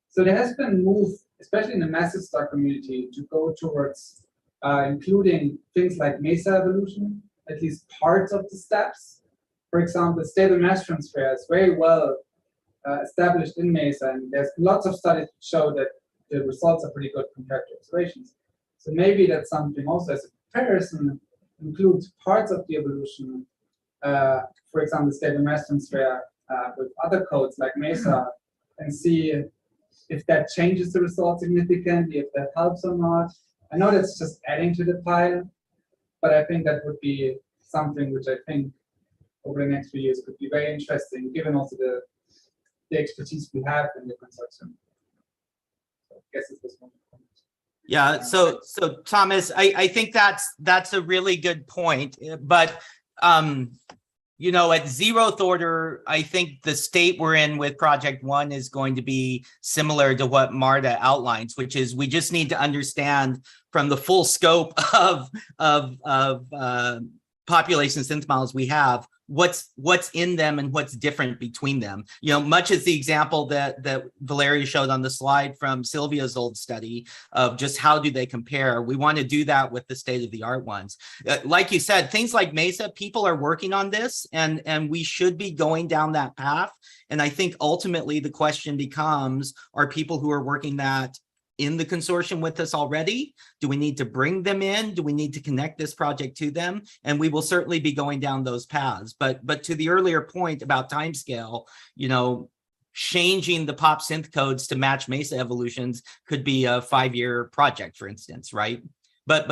So there has been a move, especially in the massive star community, to go towards including things like MESA evolution, at least parts of the steps. For example, stable mass transfer is very well established in MESA, and there's lots of studies that show that the results are pretty good compared to observations. So maybe that's something also as a comparison, includes parts of the evolution, for example, stable mass transfer with other codes like MESA, and see if that changes the result significantly, if that helps or not. I know that's just adding to the pile, but I think that would be something which I think over the next few years could be very interesting, given also the expertise we have in the consortium. So I guess it was one. Yeah, so Thomas, I think that's a really good point, but at zeroth order, I think the state we're in with project one is going to be similar to what Marta outlines, which is we just need to understand from the full scope of population synth models we have, what's in them and what's different between them. Much as the example that Valeria showed on the slide from Sylvia's old study of just how do they compare. We want to do that with the state-of-the-art ones. Like you said, things like MESA, people are working on this, and we should be going down that path. And I think ultimately the question becomes, are people who are working that in the consortium with us already? Do we need to bring them in? Do we need to connect this project to them? And we will certainly be going down those paths. But to the earlier point about timescale, changing the pop synth codes to match MESA evolutions could be a 5-year project, for instance, right? But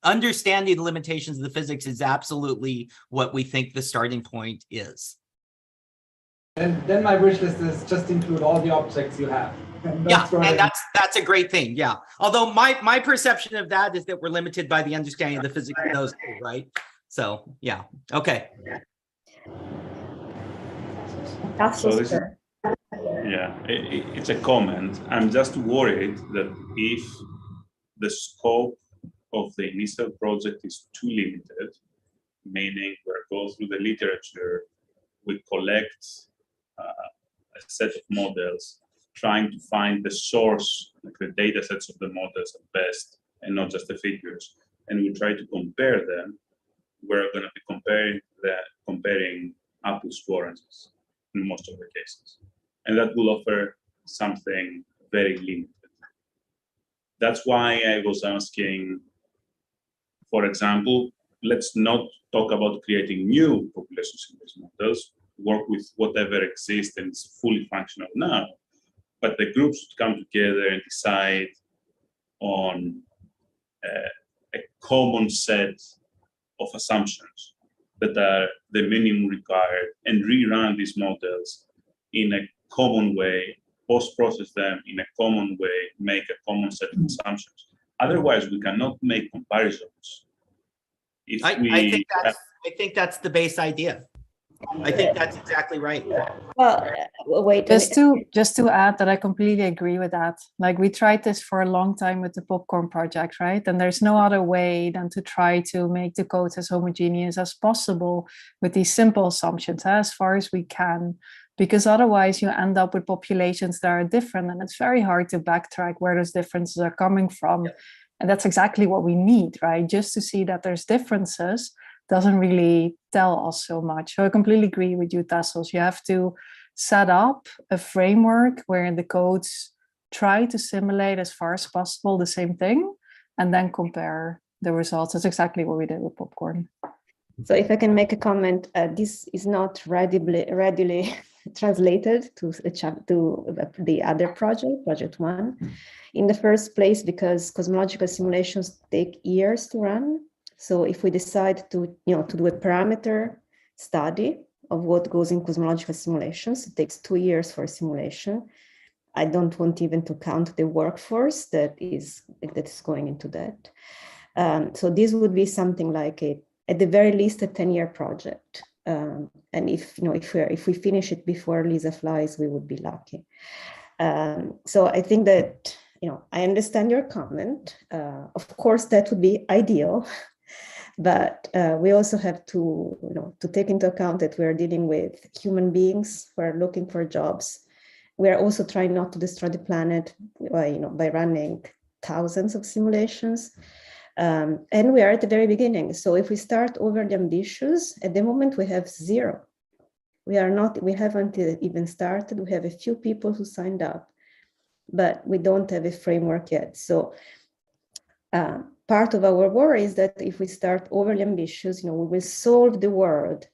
understanding the limitations of the physics is absolutely what we think the starting point is. And then my wish list is just include all the objects you have. Yeah, and that's a great thing. Yeah. Although my perception of that is that we're limited by the understanding of the physics of those two, right? So yeah. Okay. So this is, yeah, it's a comment. I'm just worried that if the scope of the initial project is too limited, meaning we go through the literature, we collect a set of models, trying to find the source, like the data sets of the models at best, and not just the figures, and we try to compare them, we're going to be comparing apples to oranges in most of the cases. And that will offer something very limited. That's why I was asking, for example, let's not talk about creating new population simulation models, work with whatever exists and is fully functional now, but the groups should come together and decide on a common set of assumptions that are the minimum required and rerun these models in a common way, post-process them in a common way, make a common set of assumptions. Otherwise, we cannot make comparisons. I think that's the base idea. I think that's exactly right. Well, wait. Just to add that I completely agree with that. Like we tried this for a long time with the popcorn project, right? And there's no other way than to try to make the codes as homogeneous as possible with these simple assumptions as far as we can, because otherwise you end up with populations that are different, and it's very hard to backtrack where those differences are coming from. Yeah. And that's exactly what we need, right? Just to see that there's differences doesn't really tell us so much. So I completely agree with you, Tassos. You have to set up a framework where the codes try to simulate as far as possible the same thing and then compare the results. That's exactly what we did with popcorn. So if I can make a comment, this is not readily translated to the other project one, in the first place, because cosmological simulations take years to run. So if we decide to do a parameter study of what goes in cosmological simulations, it takes 2 years for a simulation. I don't want even to count the workforce that is going into that. So this would be something like at the very least a 10-year project. And if we finish it before Lisa flies, we would be lucky. So I think that I understand your comment. Of course, that would be ideal. But we also have to take into account that we are dealing with human beings who are looking for jobs. We are also trying not to destroy the planet by running thousands of simulations. And we are at the very beginning. So if we start overly ambitious, at the moment we have 0. We haven't even started. We have a few people who signed up, but we don't have a framework yet. So part of our worry is that if we start overly ambitious, we will solve the world.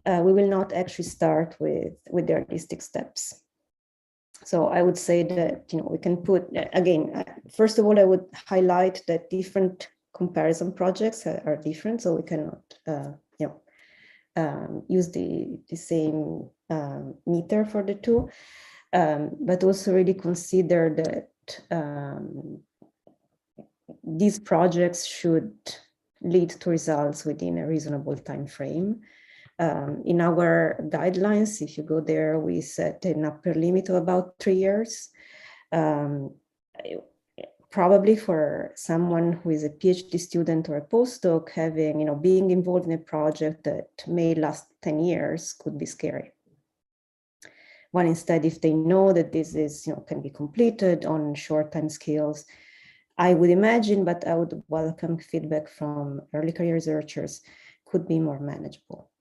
We will not actually start with the realistic steps. So I would say that we can put, again, first of all, I would highlight that different comparison projects are different, so we cannot use the same meter for the two, but also really consider that these projects should lead to results within a reasonable time frame. In our guidelines, if you go there, we set an upper limit of about 3 years. Probably for someone who is a PhD student or a postdoc, being involved in a project that may last 10 years could be scary. One, instead, if they know that this is, can be completed on short time scales, I would imagine, but I would welcome feedback from early career researchers, could be more manageable.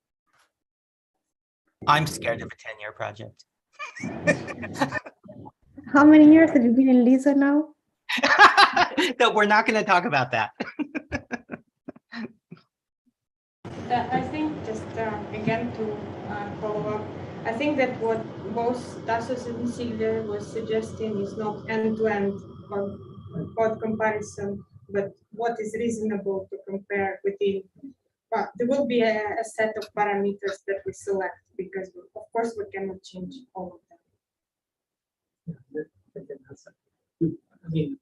I'm scared of a 10-year project. How many years have you been in LISA now? No, we're not going to talk about that. I think just again to follow up, I think that what both Tassos and Silvia was suggesting is not end-to-end code comparison, but what is reasonable to compare within. There will be a set of parameters that we select because, of course, we cannot change all of them. I mean,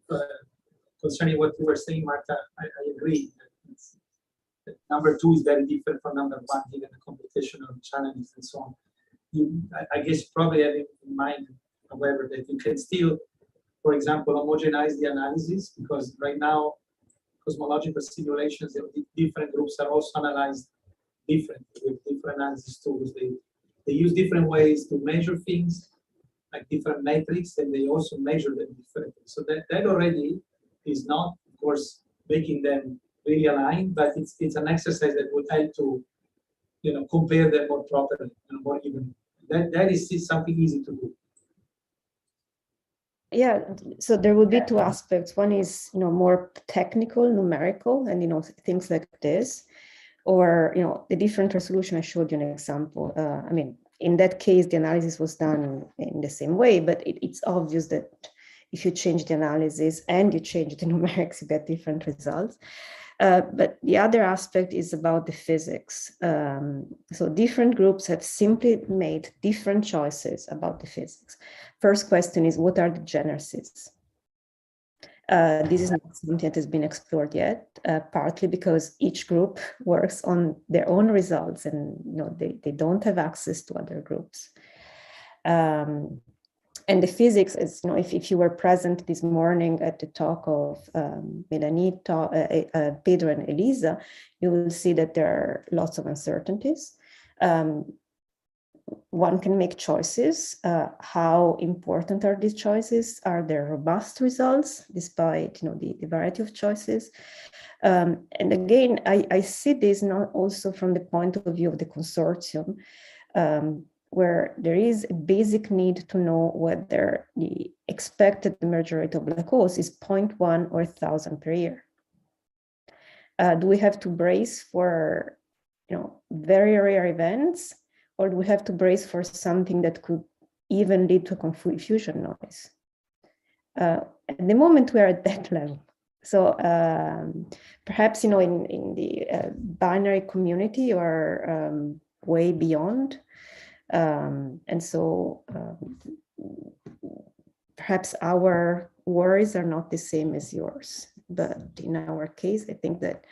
concerning what you were saying, Marta, I agree. That number 2 is very different from number 1, given the computational challenges and so on. I guess probably having in mind, however, that you can still, for example, homogenize the analysis, because right now, cosmological simulations of different groups are also analyzed differently with different analysis tools. They use different ways to measure things, like different metrics, and they also measure them differently. So that already is not, of course, making them really aligned, but it's an exercise that would help to, compare them more properly and more evenly. That is something easy to do. Yeah, so there would be 2 aspects. One is, more technical, numerical, and, things like this, or, the different resolution. I showed you an example. I mean, in that case, the analysis was done in the same way, but it's obvious that if you change the analysis and you change the numerics, you get different results. But the other aspect is about the physics. So different groups have simply made different choices about the physics. First question is, what are the genesis? This is not something that has been explored yet, partly because each group works on their own results and they don't have access to other groups. And the physics is, if you were present this morning at the talk of Melanie, Pedro and Elisa, you will see that there are lots of uncertainties. One can make choices. How important are these choices? Are there robust results despite the variety of choices? And again, I see this not also from the point of view of the consortium, where there is a basic need to know whether the expected emergence rate of black holes is 0.1 or 1,000 per year. Do we have to brace for very rare events, or do we have to brace for something that could even lead to confusion noise? At the moment, we are at that level. So perhaps in the binary community or way beyond. And so perhaps our worries are not the same as yours, but in our case, I think that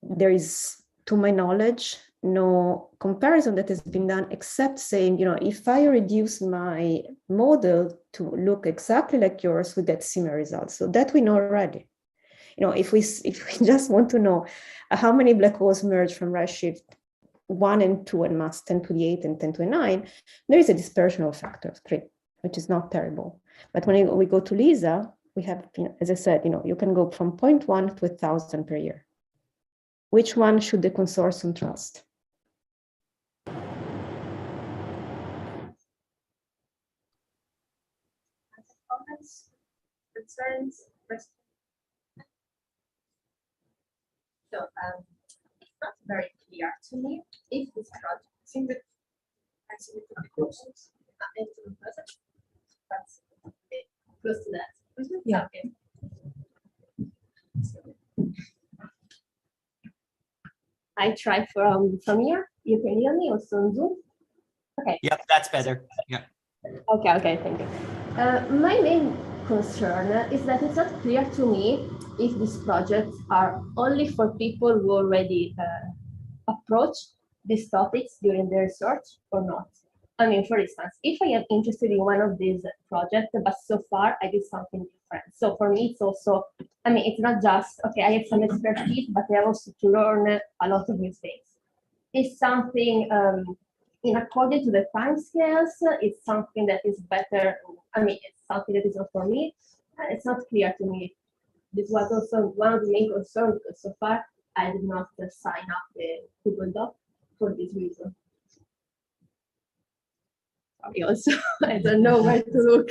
there is, to my knowledge, no comparison that has been done except saying, if I reduce my model to look exactly like yours, we get similar results. So that we know already. If we just want to know how many black holes merge from redshift 1 and 2 and mass 10 to the 8 and 10 to the 9, there is a dispersional factor of 3, which is not terrible. But when we go to LISA, we have, as I said, you can go from 0.1 to 1,000 per year. Which one should the consortium trust? Comments, concerns, questions? So, it's not very clear to me if this project is in the questions into the present, but close to that. Yeah. Okay. I try from here. You can hear me also on Zoom. Okay. Yep, that's better. Yeah. Okay, thank you. My main concern is that it's not clear to me if these projects are only for people who already approach these topics during their research or not. I mean, for instance, if I am interested in one of these projects, but so far I did something different. So for me, it's also, I mean, it's not just, okay, I have some expertise, but I have also to learn a lot of new things. It's something in according to the time scales, it's something that is better. I mean, it's something that is not for me. It's not clear to me. This was also one of the main concerns because so far I did not sign up the Google Doc for this reason. Also, I don't know where to look.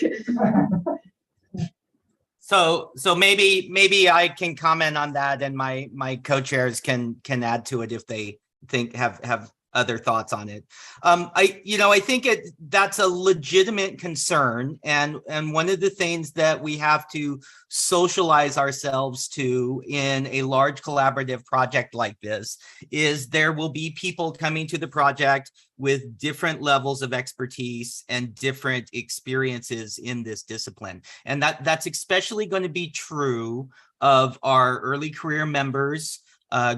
So maybe I can comment on that, and my co-chairs can add to it if they think have other thoughts on it. I think that's a legitimate concern, and one of the things that we have to socialize ourselves to in a large collaborative project like this is there will be people coming to the project with different levels of expertise and different experiences in this discipline, and that's especially going to be true of our early career members,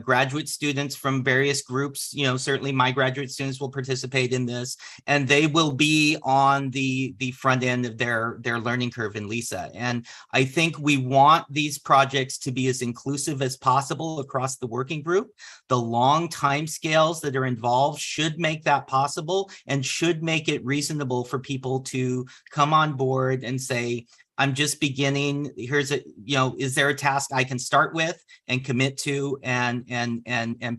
graduate students from various groups. Certainly my graduate students will participate in this, and they will be on the front end of their learning curve in LISA. And I think we want these projects to be as inclusive as possible across the working group. The long time scales that are involved should make that possible and should make it reasonable for people to come on board and say, I'm just beginning. Here's is there a task I can start with and commit to and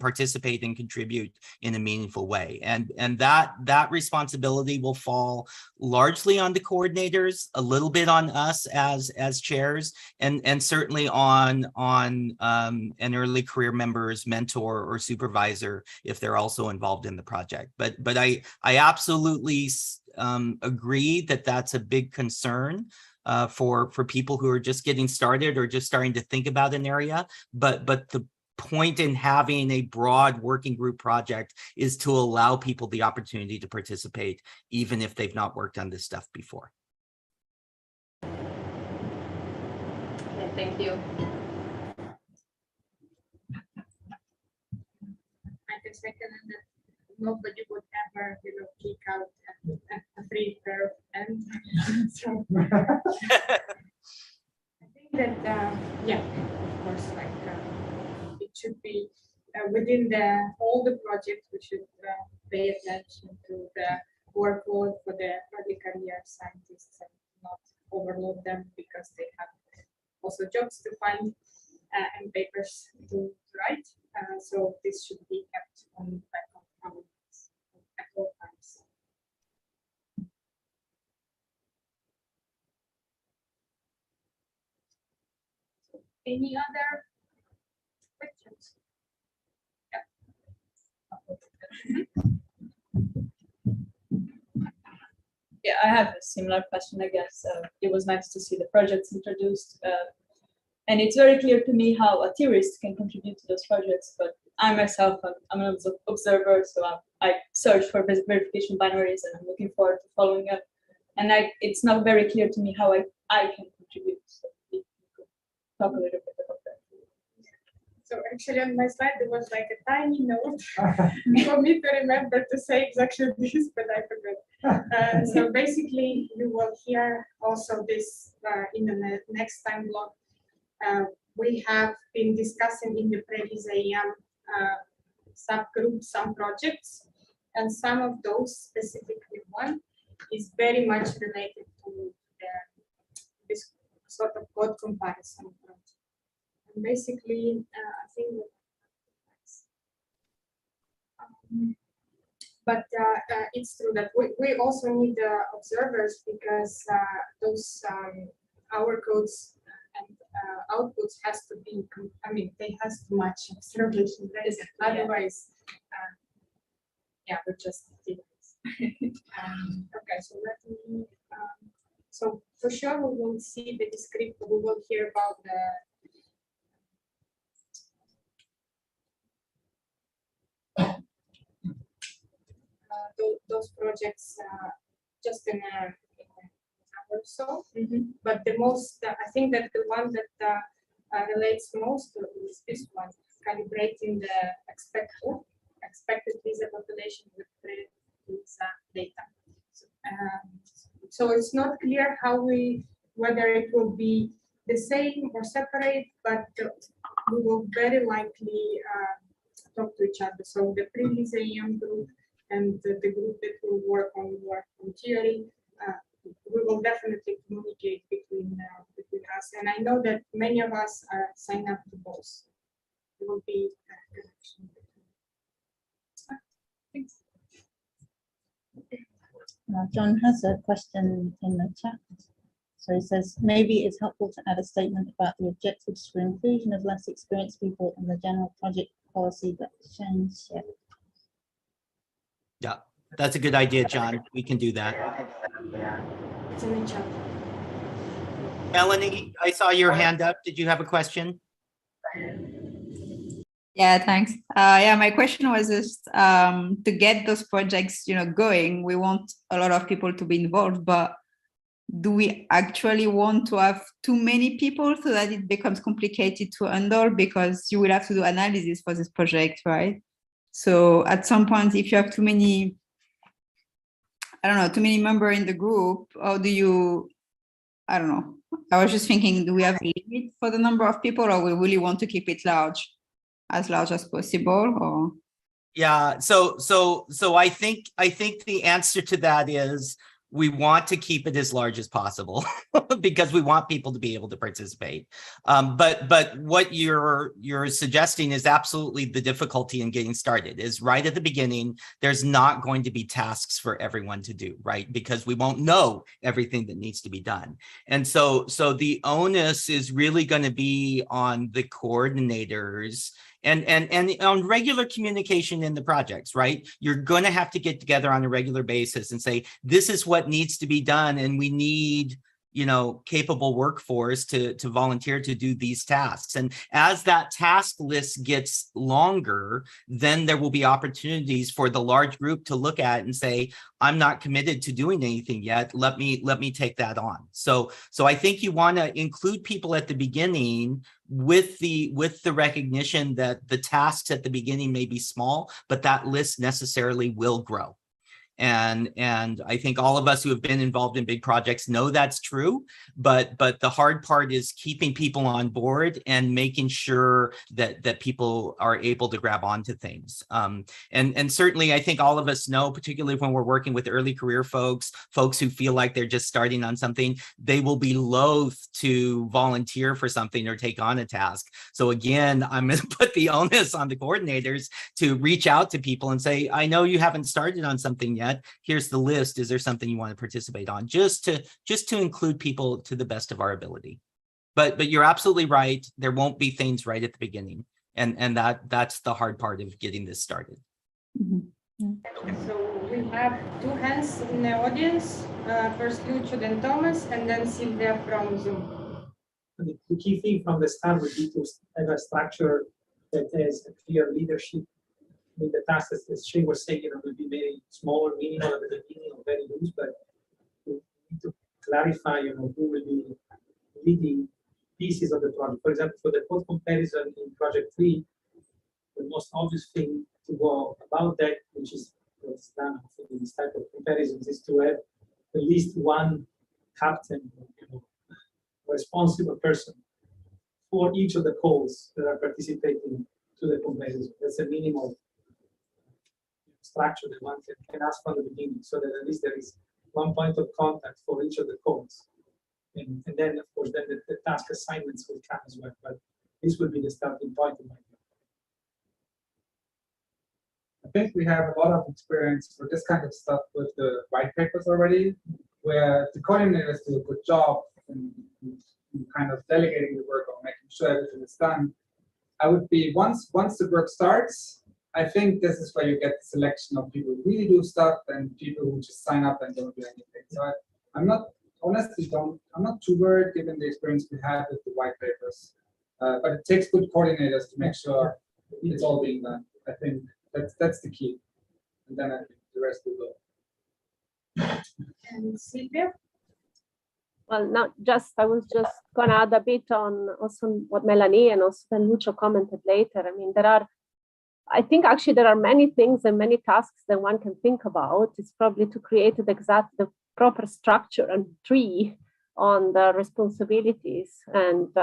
participate and contribute in a meaningful way? And that responsibility will fall largely on the coordinators, a little bit on us as chairs, and certainly on an early career member's mentor or supervisor if they're also involved in the project. But I absolutely agree that that's a big concern for people who are just getting started or just starting to think about an area. But the point in having a broad working group project is to allow people the opportunity to participate, even if they've not worked on this stuff before. Okay, thank you. I can second that nobody would ever, kick out a free curve. And so I think that, of course, it should be within all the projects, we should pay attention to the workload for the early career scientists and not overload them because they have also jobs to find and papers to write. So this should be kept on back of our minds at all times. Any other questions? Yeah, I have a similar question, I guess. It was nice to see the projects introduced. And it's very clear to me how a theorist can contribute to those projects, but I myself, I'm an observer, so I search for verification binaries and I'm looking forward to following up. And it's not very clear to me how I can contribute. So if you could talk a little bit about that. So actually on my slide, there was like a tiny note for me to remember to say exactly this, but I forgot. So basically you will hear also this in the next time block. We have been discussing in the previous AM subgroup some projects, and some of those, specifically one, is very much related to this sort of code comparison project. And basically, I think but it's true that we also need observers because those our codes and outputs has to be, they has to match observation. Otherwise, we're just okay, so let me, so for sure we will see the description, we will hear about those projects just in an hour or so. But the most, I think that the one that relates most is this one, calibrating the expected visa population with visa data. So it's not clear whether it will be the same or separate, but we will very likely talk to each other. So the previous AM group and the group that will work on theory, we will definitely communicate between us. And I know that many of us are signed up to both. There will be a connection between. Thanks. John has a question in the chat. So he says, maybe it's helpful to add a statement about the objectives for inclusion of less experienced people in the general project policy that Shane shared. Yeah, that's a good idea, John. We can do that. It's in the chat. Melanie, I saw your hand up. Did you have a question? Yeah, thanks. Yeah, my question was just to get those projects, going. We want a lot of people to be involved, but do we actually want to have too many people so that it becomes complicated to handle? Because you will have to do analysis for this project, right? So at some point, if you have too many, I don't know, too many members in the group, how do you, I don't know. I was just thinking, do we have a limit for the number of people, or we really want to keep it as large as possible? Or Yeah, so I think the answer to that is we want to keep it as large as possible because we want people to be able to participate. But what you're suggesting is absolutely the difficulty in getting started. Is right at the beginning, there's not going to be tasks for everyone to do, right? Because we won't know everything that needs to be done. And so the onus is really going to be on the coordinators and on regular communication in the projects, right? You're going to have to get together on a regular basis and say, this is what needs to be done, and we need, capable workforce to volunteer to do these tasks. And as that task list gets longer, then there will be opportunities for the large group to look at and say, I'm not committed to doing anything yet. Let me take that on. So I think you want to include people at the beginning with the recognition that the tasks at the beginning may be small, but that list necessarily will grow. And I think all of us who have been involved in big projects know that's true, but the hard part is keeping people on board and making sure that people are able to grab onto things. And certainly I think all of us know, particularly when we're working with early career folks who feel like they're just starting on something, they will be loath to volunteer for something or take on a task. So again, I'm going to put the onus on the coordinators to reach out to people and say, I know you haven't started on something yet. Here's the list. Is there something you want to participate on? Just to include people to the best of our ability. But you're absolutely right. There won't be things right at the beginning, and that's the hard part of getting this started. So we have two hands in the audience. First Lucio, then Thomas, and then Sylvia from Zoom. The key thing from the start would be to have a structure that has a clear leadership. I mean, the tasks, as Shane was saying, will be very small or minimal at the beginning or very loose, but we need to clarify, who will be leading pieces of the project. For example, for the code comparison in project 3, the most obvious thing to go about that, which is what's done for these type of comparisons, is to have at least one captain, responsible person for each of the codes that are participating to the comparison. That's a minimal structure that one can ask from the beginning, so that at least there is one point of contact for each of the codes. And then, of course, then the task assignments will come as well. But this will be the starting point in my view. I think we have a lot of experience for this kind of stuff with the white papers already, where the coordinators do a good job in kind of delegating the work or making sure everything is done. I would be, once the work starts, I think this is where you get the selection of people who really do stuff and people who just sign up and don't do anything. So I'm not too worried given the experience we had with the white papers. But it takes good coordinators to make sure it's all being done. I think that's the key. And then I think the rest will go. And Sylvia? Well, I was just going to add a bit on also what Melanie and also then Lucio commented later. I mean, I think actually there are many things and many tasks that one can think about. It's probably to create the proper structure and tree on the responsibilities and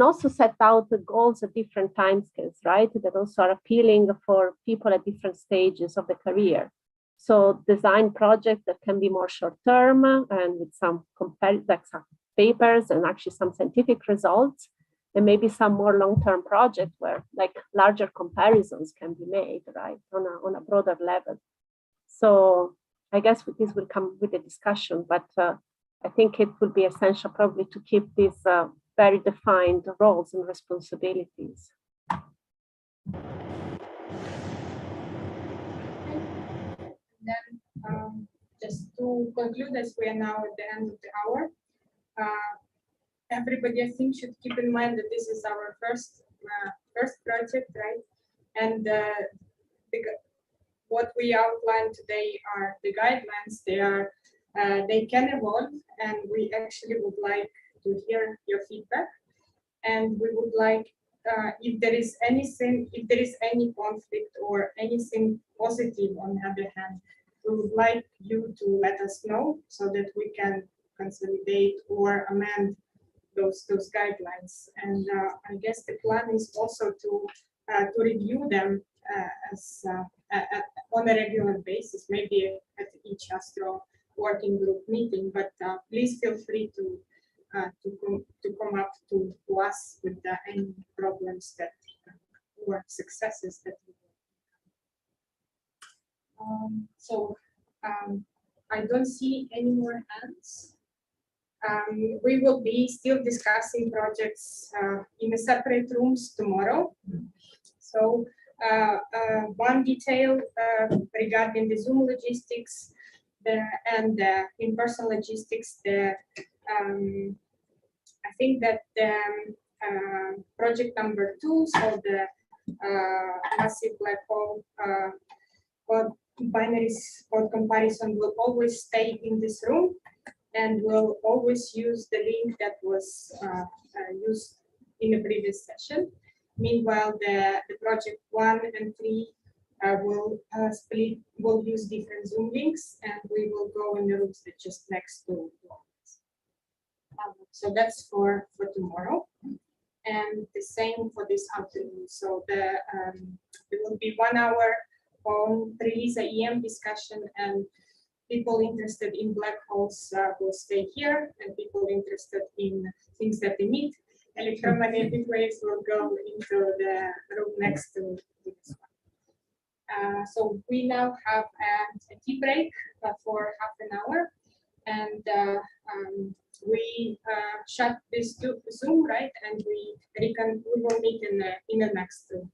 also set out the goals at different timescales, right? That also are appealing for people at different stages of the career. So design projects that can be more short-term and with some papers and actually some scientific results, and maybe some more long-term projects where like larger comparisons can be made, right, on a broader level. So I guess this will come with the discussion, but I think it would be essential probably to keep these very defined roles and responsibilities. then just to conclude, as we are now at the end of the hour, everybody I think should keep in mind that this is our first project, right? And what we outlined today are the guidelines. They can evolve, and we actually would like to hear your feedback. And we would like, if there is any conflict or anything positive on the other hand, we would like you to let us know so that we can consolidate or amend those guidelines. And I guess the plan is also to review them on a regular basis, maybe at each Astro working group meeting. But please feel free to come up to us with any problems that or successes that we I don't see any more hands. We will be still discussing projects in the separate rooms tomorrow. So one detail regarding the Zoom logistics and the in-person logistics, I think that the project number 2, so the massive black hole binary code comparison, will always stay in this room, and we'll always use the link that was used in the previous session. Meanwhile, the project 1 and 3 will use different Zoom links, and we will go in the rooms that just next to us. So that's for tomorrow, and the same for this afternoon. So there will be 1 hour on release EM discussion, and people interested in black holes will stay here, and people interested in things that emit electromagnetic waves will go into the room next to this one. So we now have a tea break for half an hour, and we shut this Zoom, right? And we will meet in the next room.